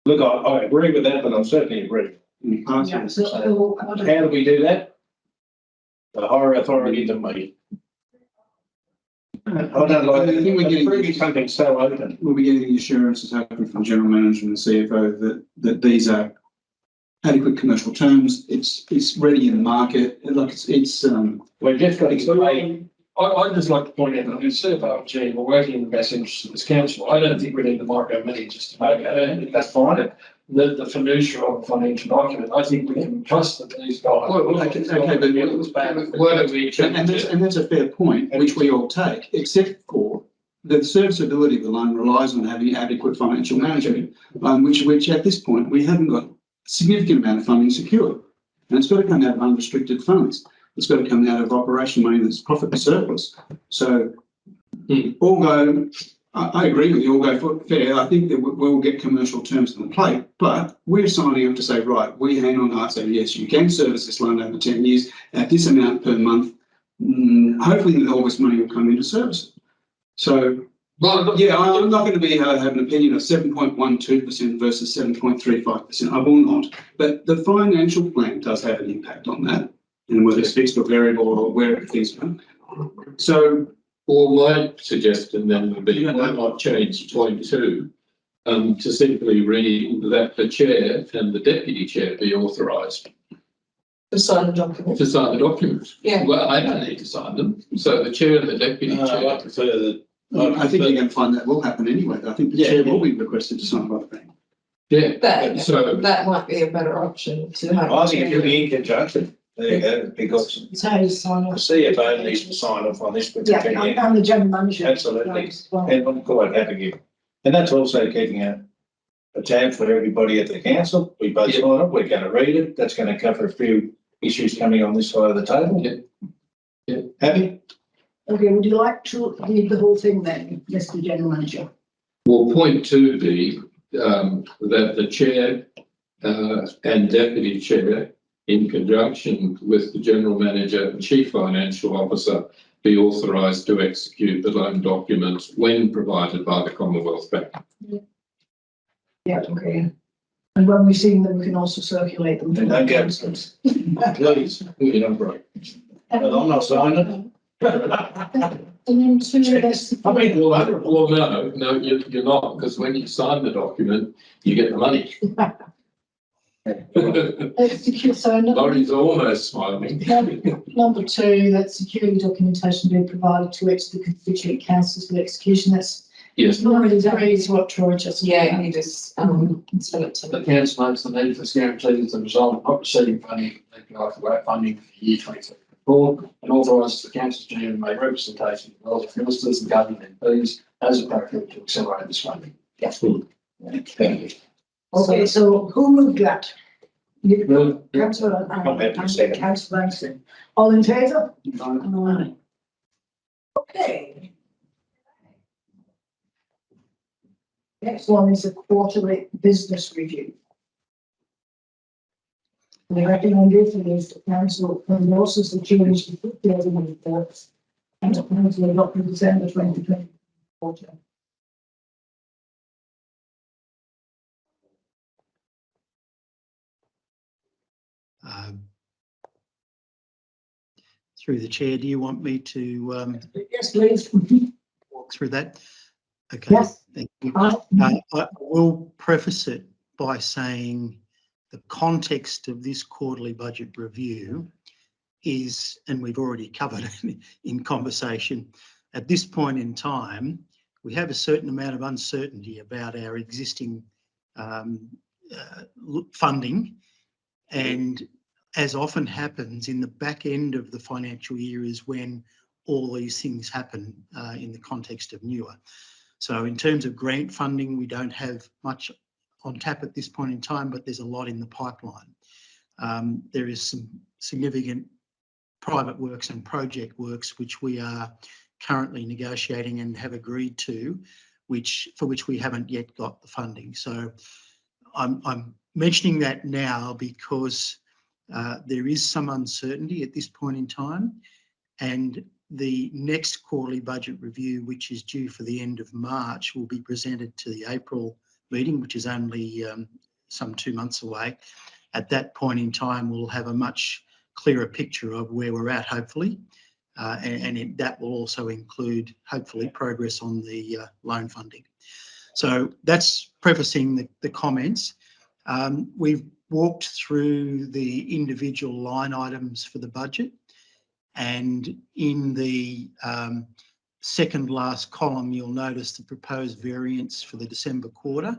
Look, I agree with that, but I certainly agree.
in the past,
Yeah,
it's-
so,
How do we do that? The higher authority than me. I don't like,
I think we're getting-
approving something so open.
we'll be getting assurances hopefully from general manager and the CFO that these are adequate commercial terms. It's ready in the market. Like it's
We've just got to explain.
I'd just like to point out that the CFO, we're working in the best interest of this council. I don't think we need the micromanage just to make it, and that's fine. The fiduciary of a financial document, I think we can trust that these guys.
but
Why don't we change
and
it?
that's a fair point, which we all take, except for the serviceability of the loan relies on having adequate financial management, which at this point we haven't got a significant amount of funding secured. And it's got to come out of unrestricted funds. It's got to come out of operation money that's profit surplus. So although I agree with you, all go fair, I think that we'll get commercial terms on the plate, but we're signing up to say, right, we hang on heart, say, yes, you can service this loan over 10 years at this amount per month. Hopefully the August money will come into service. So
Well,
Yeah, I'm not going to be have an opinion of 7.12% versus 7.35%. I will not. But the financial plan does have an impact on that, and whether it's fixed or variable or where it is. So,
well, my suggestion then would be why not change point 2 to simply read that the chair and the deputy chair be authorised
To sign the document.
to sign the documents.
Yeah.
Well, I don't need to sign them. So the chair and the deputy chair.
I prefer that.
I think you're going to find that will happen anyway. I think the
Yeah,
chair
yeah.
will be requested to sign by the bank.
Yeah.
That,
So
that might be a better option to have.
I think it should be in conjunction. There you go, because
It's how you sign
the
off.
CFO needs to sign off on this with the
Yeah,
opinion.
and the general manager.
Absolutely.
as well.
And I'm quite happy to. And that's also keeping a tab for everybody at the council. We both
Yeah.
sign it, we're going to read it. That's going to cover a few issues coming on this side of the table.
Yeah. Yeah.
Happy?
Okay, would you like to read the whole thing then, Mr. General Manager?
will point 2 be that the chair and deputy chair, in conjunction with the general manager and chief financial officer, be authorised to execute the loan documents when provided by the Commonwealth Bank.
Yeah, okay. And when we've seen them, we can also circulate them.
And don't get please.
You know, right.
Well, I'm not signing
And then 2, that's.
I mean, well, no, you're not, because when you sign the document, you get the money.
That's secure, so
Laurie's almost smiling.
number 2, that security documentation be provided to each of the constituent councils for execution. That's
Yes,
number 3 is what Troy just.
Yeah, you just, send it to
The
me.
council notes the need for this guarantee as a result of not receiving funding from DPI for WAP funding for the year 2024, and authorises the council's chair to make representation of relevant ministers and government MPs as appropriate to accelerate this funding.
Thank you.
Okay, so who moved that? You,
Well,
councillor,
I'm happy to second.
councillor Langston. All in favour? Aye. Okay. Next one is a quarterly business review. The recommendation is the council endorses the change to 2000 reports and the council adopted December 2020 quarter.
Through the chair, do you want me to
Yes, please.
walk through that? Okay.
Yes.
Thank you.
Aye.
I will preface it by saying the context of this quarterly budget review is, and we've already covered it in conversation, at this point in time, we have a certain amount of uncertainty about our existing funding. And as often happens in the back end of the financial year is when all these things happen in the context of newer. So in terms of grant funding, we don't have much on tap at this point in time, but there's a lot in the pipeline. There is some significant private works and project works which we are currently negotiating and have agreed to, for which we haven't yet got the funding. So I'm mentioning that now because there is some uncertainty at this point in time, and the next quarterly budget review, which is due for the end of March, will be presented to the April meeting, which is only some 2 months away. At that point in time, we'll have a much clearer picture of where we're at, hopefully, and that will also include, hopefully, progress on the loan funding. So that's prefacing the comments. We've walked through the individual line items for the budget, and in the second last column, you'll notice the proposed variance for the December quarter.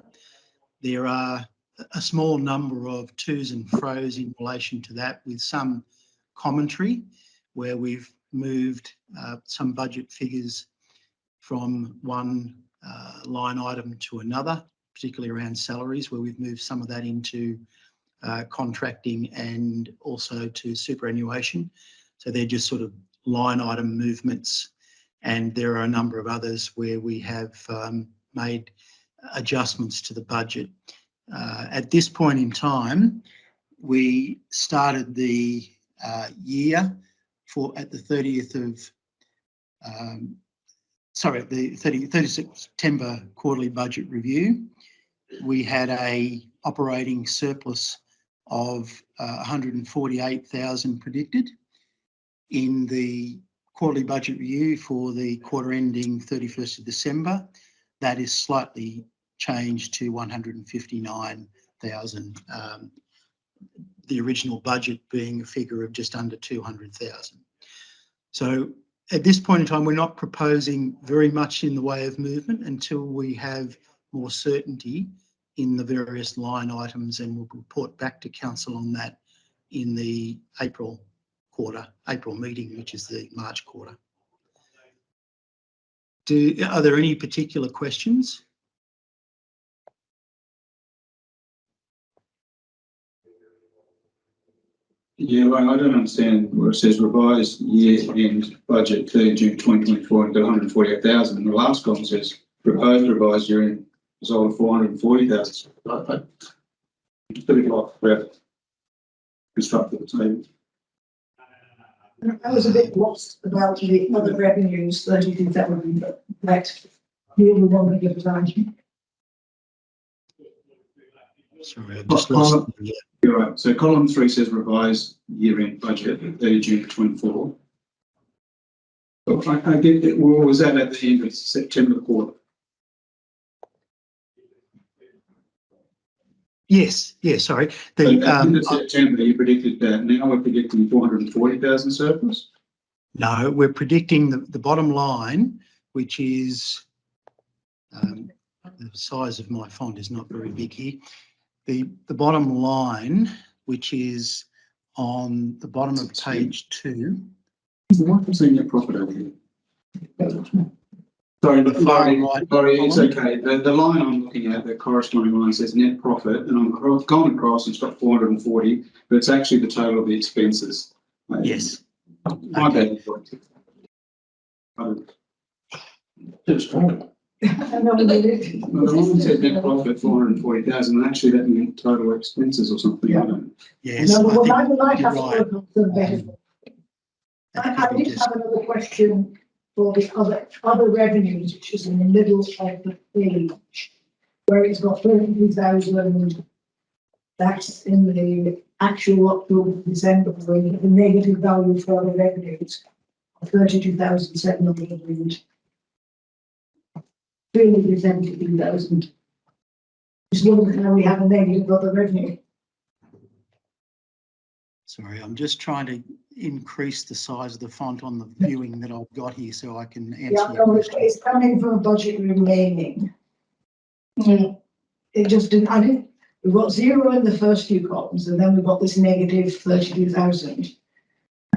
There are a small number of to's and fro's in relation to that, with some commentary where we've moved some budget figures from one line item to another, particularly around salaries, where we've moved some of that into contracting and also to superannuation. So they're just sort of line item movements. And there are a number of others where we have made adjustments to the budget. At this point in time, we started the year at the 30th of the 30 September quarterly budget review, we had a operating surplus of 148,000 predicted. In the quarterly budget review for the quarter ending 31st of December, that is slightly changed to 159,000. The original budget being a figure of just under 200,000. So at this point in time, we're not proposing very much in the way of movement until we have more certainty in the various line items, and we'll report back to council on that in the April meeting, which is the March quarter. Are there any particular questions?
Yeah, well, I don't understand where it says revised year-end budget 30 June 2024 to 148,000. And the last column says proposed revised year-end result of 440,000. It's pretty like we have constructed the table.
I was a bit lost about the other revenues, 32,000, but that you will want to give it on.
Sorry, I've just lost.
You're right. So column 3 says revised year-end budget 30 June 24. But I get it. Well, was that at the end of September quarter?
Yes, sorry.
So at the end of September, you predicted that. Now we're predicting 440,000 surplus.
No, we're predicting the bottom line, which is the size of my font is not very big here. The bottom line, which is on the bottom of page 2.
What was the net profit over here? Sorry,
right.
Sorry, it's okay. The line I'm looking at, the corresponding line says net profit, and I've gone across and it's got 440, but it's actually the total of the expenses.
Yes.
My bad.
Just wrong.
I know what it is.
No, the line said net profit 440,000, and actually that meant total expenses or something.
Yeah.
I don't know.
Yes,
No, but
I
I would like
you're
to
right.
have some better. I did have another question for the other revenues, which is in the middle of the page, where it's got 32,000. That's in the actual October, December, where you have a negative value for other revenues of 32,700. 372,000. Just wondering how we have a negative other revenue.
Sorry, I'm just trying to increase the size of the font on the viewing that I've got here so I can answer
Yeah,
your
no,
question.
it's coming from a budget remaining. It just didn't, we've got 0 in the first few columns, and then we've got this negative 32,000.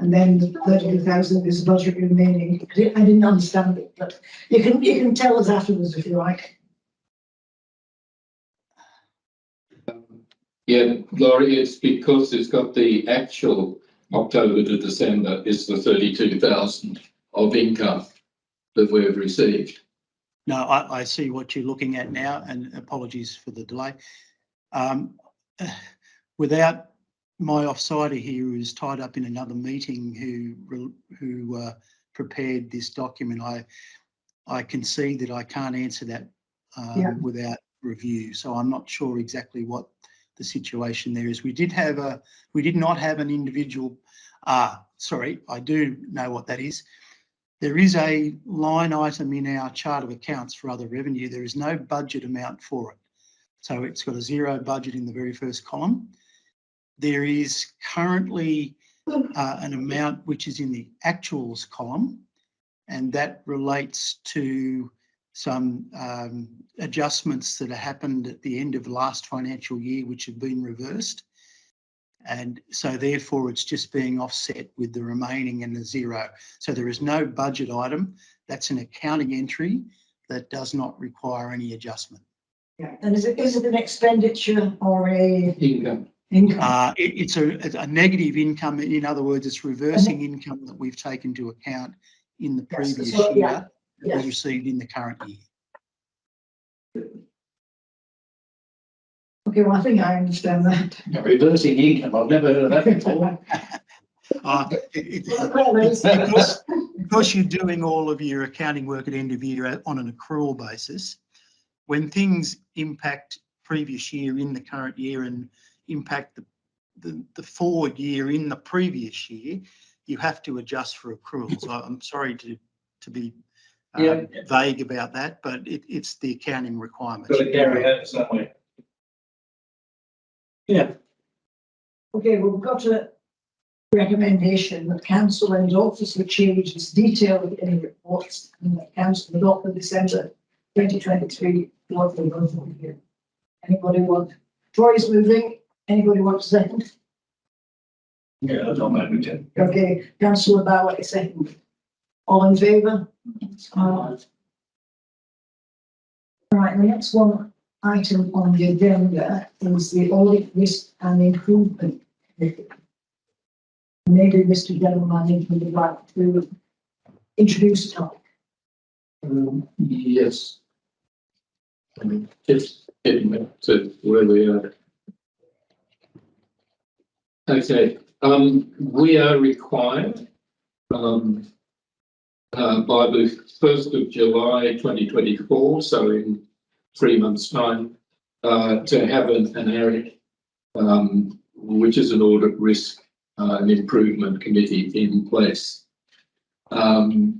And then the 32,000 is budget remaining. I didn't understand it, but you can tell us afterwards if you like.
Yeah, Laurie, it's because it's got the actual October to December is the 32,000 of income that we've received.
No, I see what you're looking at now, and apologies for the delay. Without my offsider here, who's tied up in another meeting, who prepared this document, I can see that I can't answer that without review. So I'm not sure exactly what the situation there is. We did not have an individual. Sorry, I do know what that is. There is a line item in our chart of accounts for other revenue. There is no budget amount for it. So it's got a 0 budget in the very first column. There is currently an amount which is in the actuals column, and that relates to some adjustments that happened at the end of last financial year, which have been reversed. And so therefore it's just being offset with the remaining and the 0. So there is no budget item. That's an accounting entry that does not require any adjustment.
Yeah. And is it an expenditure or a
Income.
income?
It's a negative income. In other words, it's reversing income that we've taken into account in the previous year that was received in the current year.
Okay, well, I think I understand that.
Reversing income, I've never heard of that before.
Because you're doing all of your accounting work at end of year on an accrual basis, when things impact previous year in the current year and impact the forward year in the previous year, you have to adjust for accruals. I'm sorry to be vague about that, but it's the accounting requirement.
Got to carry out somewhere. Yeah.
Okay, we've got a recommendation that council and officer changes detailed in the reports and that council adopt the December 2023 monthly budget year. Anybody want? Troy's moving. Anybody want to second?
Yeah, I don't mind.
Okay, councillor Bauer is second. All in favour? Right, the next one item on the agenda is the audit risk and improvement committee. Maybe Mr. General Manager would like to introduce the topic.
Yes. I mean, just getting back to where we are. Okay, we are required by the 1st of July 2024, so in 3 months' time, to have an ARIC, which is an audit risk and improvement committee in place. The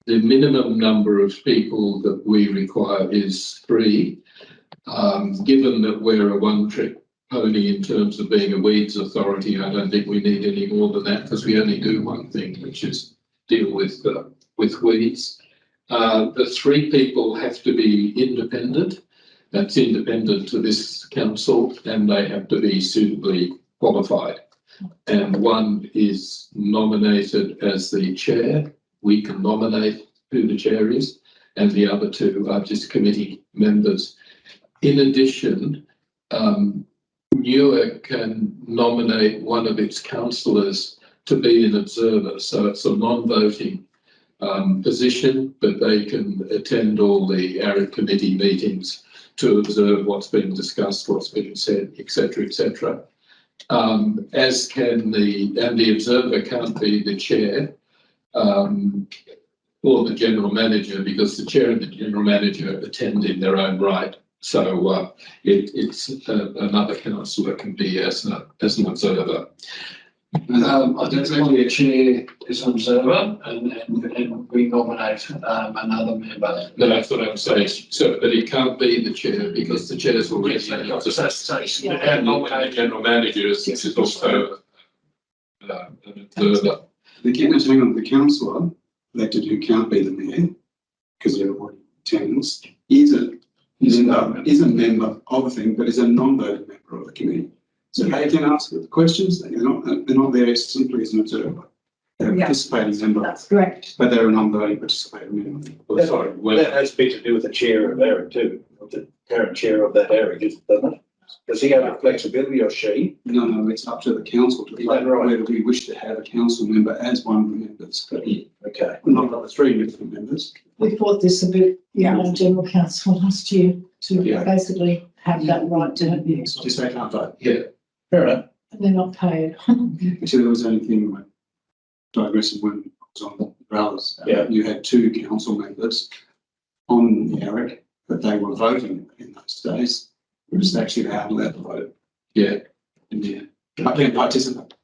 minimum number of people that we require is 3. Given that we're a one-trick pony in terms of being a weeds authority, I don't think we need any more than that because we only do one thing, which is deal with weeds. The 3 people have to be independent. That's independent to this council, and they have to be suitably qualified. And 1 is nominated as the chair. We can nominate who the chair is, and the other 2 are just committee members. In addition, Newark can nominate one of its councillors to be an observer, so it's a non-voting position, but they can attend all the ARIC committee meetings to observe what's been discussed, what's been said, etc., etc. As can the observer can't be the chair or the general manager, because the chair and the general manager attend in their own right. So it's another councillor can be as an observer.
I think the chair is an observer and we nominate another member.
No, that's what I'm saying. So, but it can't be the chair because the chair's already an observer. And the general manager is also an observer.
The councillor elected who can't be the mayor because they're already attends is a member of the thing, but is a non-voting member of the committee. So they can ask the questions. They're not there simply as an observer. They're a participating member.
That's correct.
But they're a non-voting participating member.
Well, sorry,
That has a bit to do with the chair of ARIC too, the current chair of that ARIC, doesn't it? Does he have the flexibility or she?
No, it's up to the council to decide whether we wish to have a council member as one of the members. But
Okay.
we're not got 3 different members.
We thought this a bit, general council last year to
Yeah.
basically have that right to have views.
Just they can't vote.
yeah.
Fair enough.
And they're not paid.
Actually, there was anything like digressive when I was on the Rallies.
Yeah.
You had 2 council members on the ARIC, but they were voting in those days. It was actually allowed to vote.
Yeah.
Yeah. I can participate.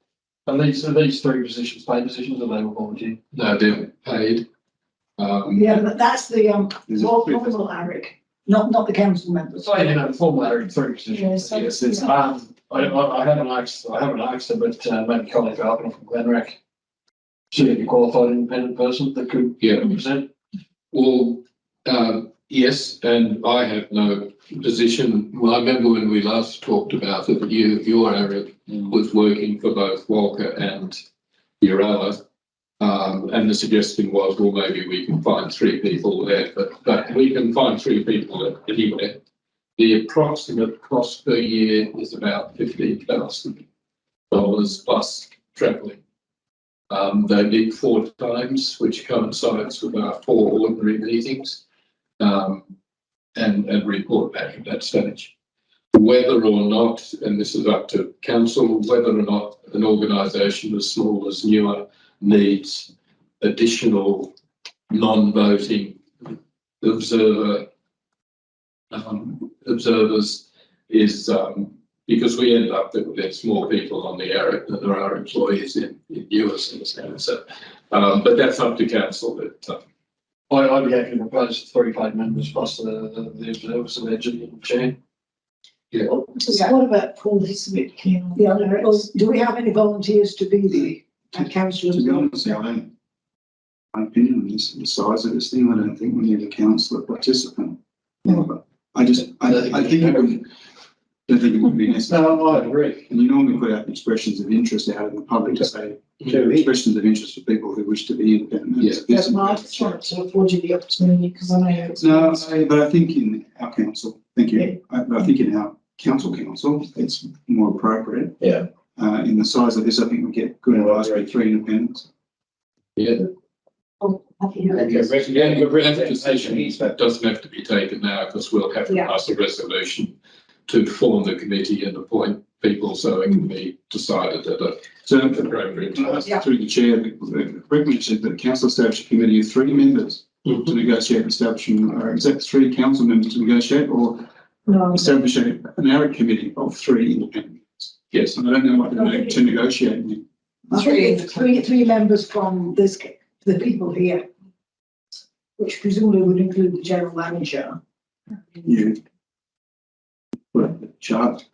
And these 3 positions, paid positions, are they all volunteer?
No, they're paid.
Yeah, but that's the
There's a
more
three-
formal ARIC, not the council members.
So, the formal area, 3 positions.
Yes,
Yes, it's, I haven't asked her, but maybe colleague Falconer from Glenrack. Should be a qualified independent person that could represent.
Well, yes, and I have no position. Well, I remember when we last talked about it, your Eric was working for both Walker and Urala. And the suggestion was, well, maybe we can find 3 people there, but we can find 3 people anywhere. The approximate cost per year is about $15,000 plus travelling. They meet 4 times, which coincides with our 4 ordinary meetings, and report back at that stage. whether or not, and this is up to council, whether or not an organisation as small as Newer needs additional non-voting observers is because we end up that there's more people on the ARIC than there are employees in US in the sense. So, but that's up to council. But
I'd be happy to propose 3 paid members plus the observers and their chair.
So what about Paul Hisbit, Ken?
Yeah, do we have any volunteers to be the councillors?
To be honest, I don't, my opinion on this, the size of this thing, I don't think we need a councillor participant. But I think it would, don't think it would be necessary.
No, I agree.
And you normally put out expressions of interest out in the public to say, expressions of interest for people who wish to be independent. members of
That's
this.
my, I just wanted to afford you the opportunity because I know you're.
No, but I think in our council, thank you, but I think in our council, it's more appropriate.
Yeah.
In the size of this, I think we get good advice with 3 independents.
yeah, that doesn't have to be taken now because we'll have to pass a resolution to form the committee and appoint people so it can be decided at a
So
appropriate time.
through the chair, the recommendation that the council establish a committee of 3 members to negotiate establishment, or is that 3 council members to negotiate, or
No,
establish an ARIC committee of 3 independents?
Yes.
And I don't know what to negotiate with.
Three members from the people here, which presumably would include the general manager.
You put up the chart.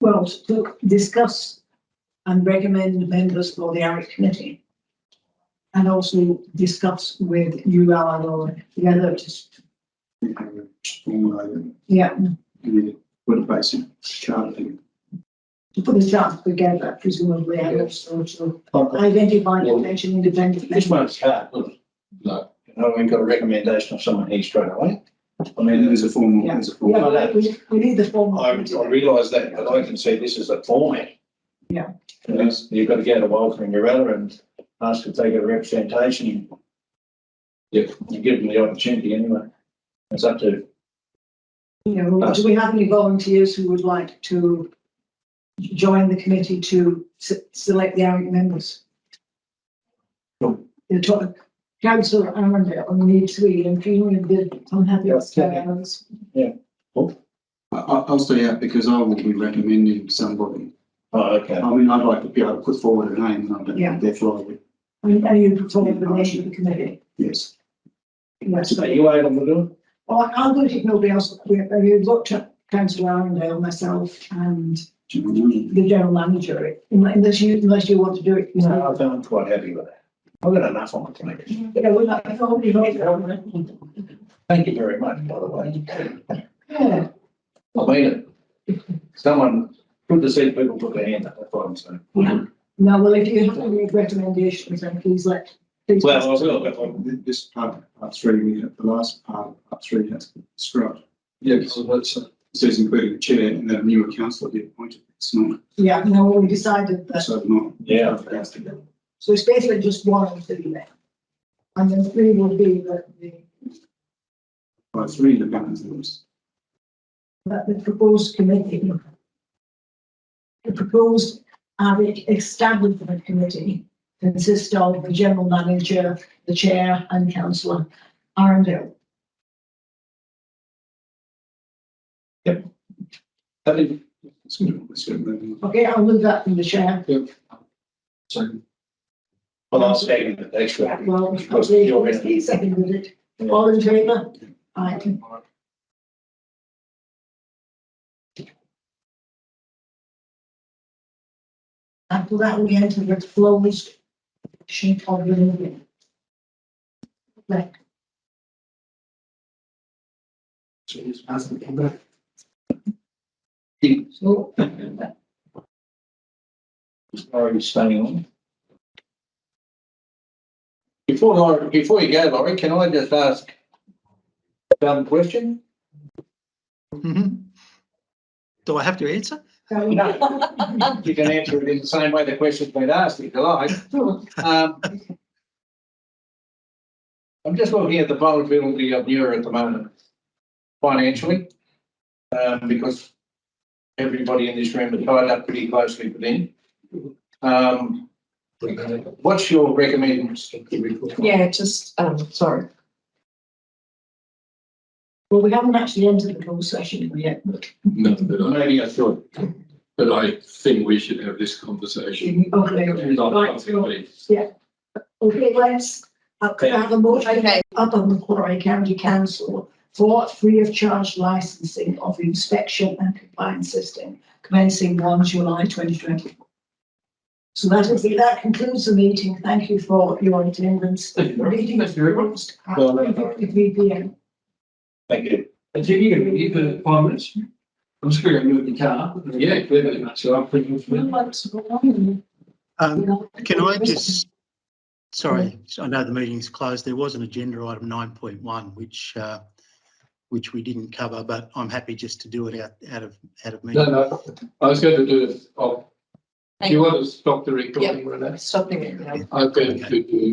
Well, to discuss and recommend members for the ARIC committee. And also discuss with you, Alan, or the others.
Formulate
Yeah,
it, put a basic chart in.
to put the chart together, presumably, and also to identify potential independent
This
members.
one's hard, look.
No.
You know, we've got a recommendation of someone here straight away. I
And
mean,
there's a formal,
Yeah.
there's a formal.
Yeah, we need the formal.
I
committee.
realise that, but I can see this as a format.
Yeah.
You've got to go to Walter and Urella and ask if they get a representation.
Yep.
You give them the opportunity anyway. It's up to,
Do we have any volunteers who would like to join the committee to select the ARIC members?
No.
Councillor Arundel, we need 3, and Fiona did, I'm happy to stay out.
I'll stay out because I will be recommending somebody.
oh, okay.
I mean, I'd like to be able to put forward a name, and I don't
Yeah.
think therefore I would,
And you perform the name of the committee.
yes.
Yes.
Are you able to do it?
Oh, I'll do it if nobody else, we've looked at Councillor Arundel, myself, and the general manager, unless you want to do it.
No, I'm quite happy with that. I've got enough on my plate.
Yeah, we're not, I've already voted on it.
Thank you very much, by the way.
Yeah.
I mean it. Someone, good to see people put their hand up, that's what I'm saying.
Yeah. Now, well, if you have any recommendations, then please please.
Well, I will, but
This part 3, the last part of part 3 has been struck.
Yes.
It says including the chair and that a newer councillor be appointed. It's not,
Yeah, no, we decided that,
so not.
yeah.
so it's basically just 1 and 3 then. And then 3 will be
By 3 independents.
the proposed committee. The proposed ARIC establishment committee consists of the general manager, the chair, and councillor Arundel.
Let's go moving on.
Okay, I'll move that from the chair.
So
Well, I'll second it, actually.
Well,
Because you're in.
he seconded it. All in favour? Aye. After that, we enter the closed sheet of the meeting. Right. So,
Laurie staying on. Before you go, Laurie, can I just ask a question?
Mhm. Do I have to answer?
No. You can answer it in the same way the question's been asked, if you like. I'm just looking at the vulnerability of Newer at the moment, financially. Because everybody in this room are tied up pretty closely within. What's your recommendation?
Yeah, just, sorry.
Well, we haven't actually entered the closed session yet, but.
No, but
Maybe I should.
I think we should have this conversation.
Okay,
Not
right,
publicly.
okay, let's, could I have a motion
Okay.
up on Macquarie County Council for free of charge licensing of inspection and compliance system commencing 1 July 2024. So that concludes the meeting. Thank you for your attendance. The meeting is closed at 3:53 p.m.
Thank you.
And Jim, you're going to be here for 5 minutes? I'm just going to move the car.
Yeah, clearly.
So I'm pretty much.
Can I just, sorry, I know the meeting's closed. There was an agenda item 9.1, which we didn't cover, but I'm happy just to do it out of meeting.
No, I was going to do it. Do
Thank
you
you.
want to stop the recording, Renee?
Stopping it now.
I'm going to do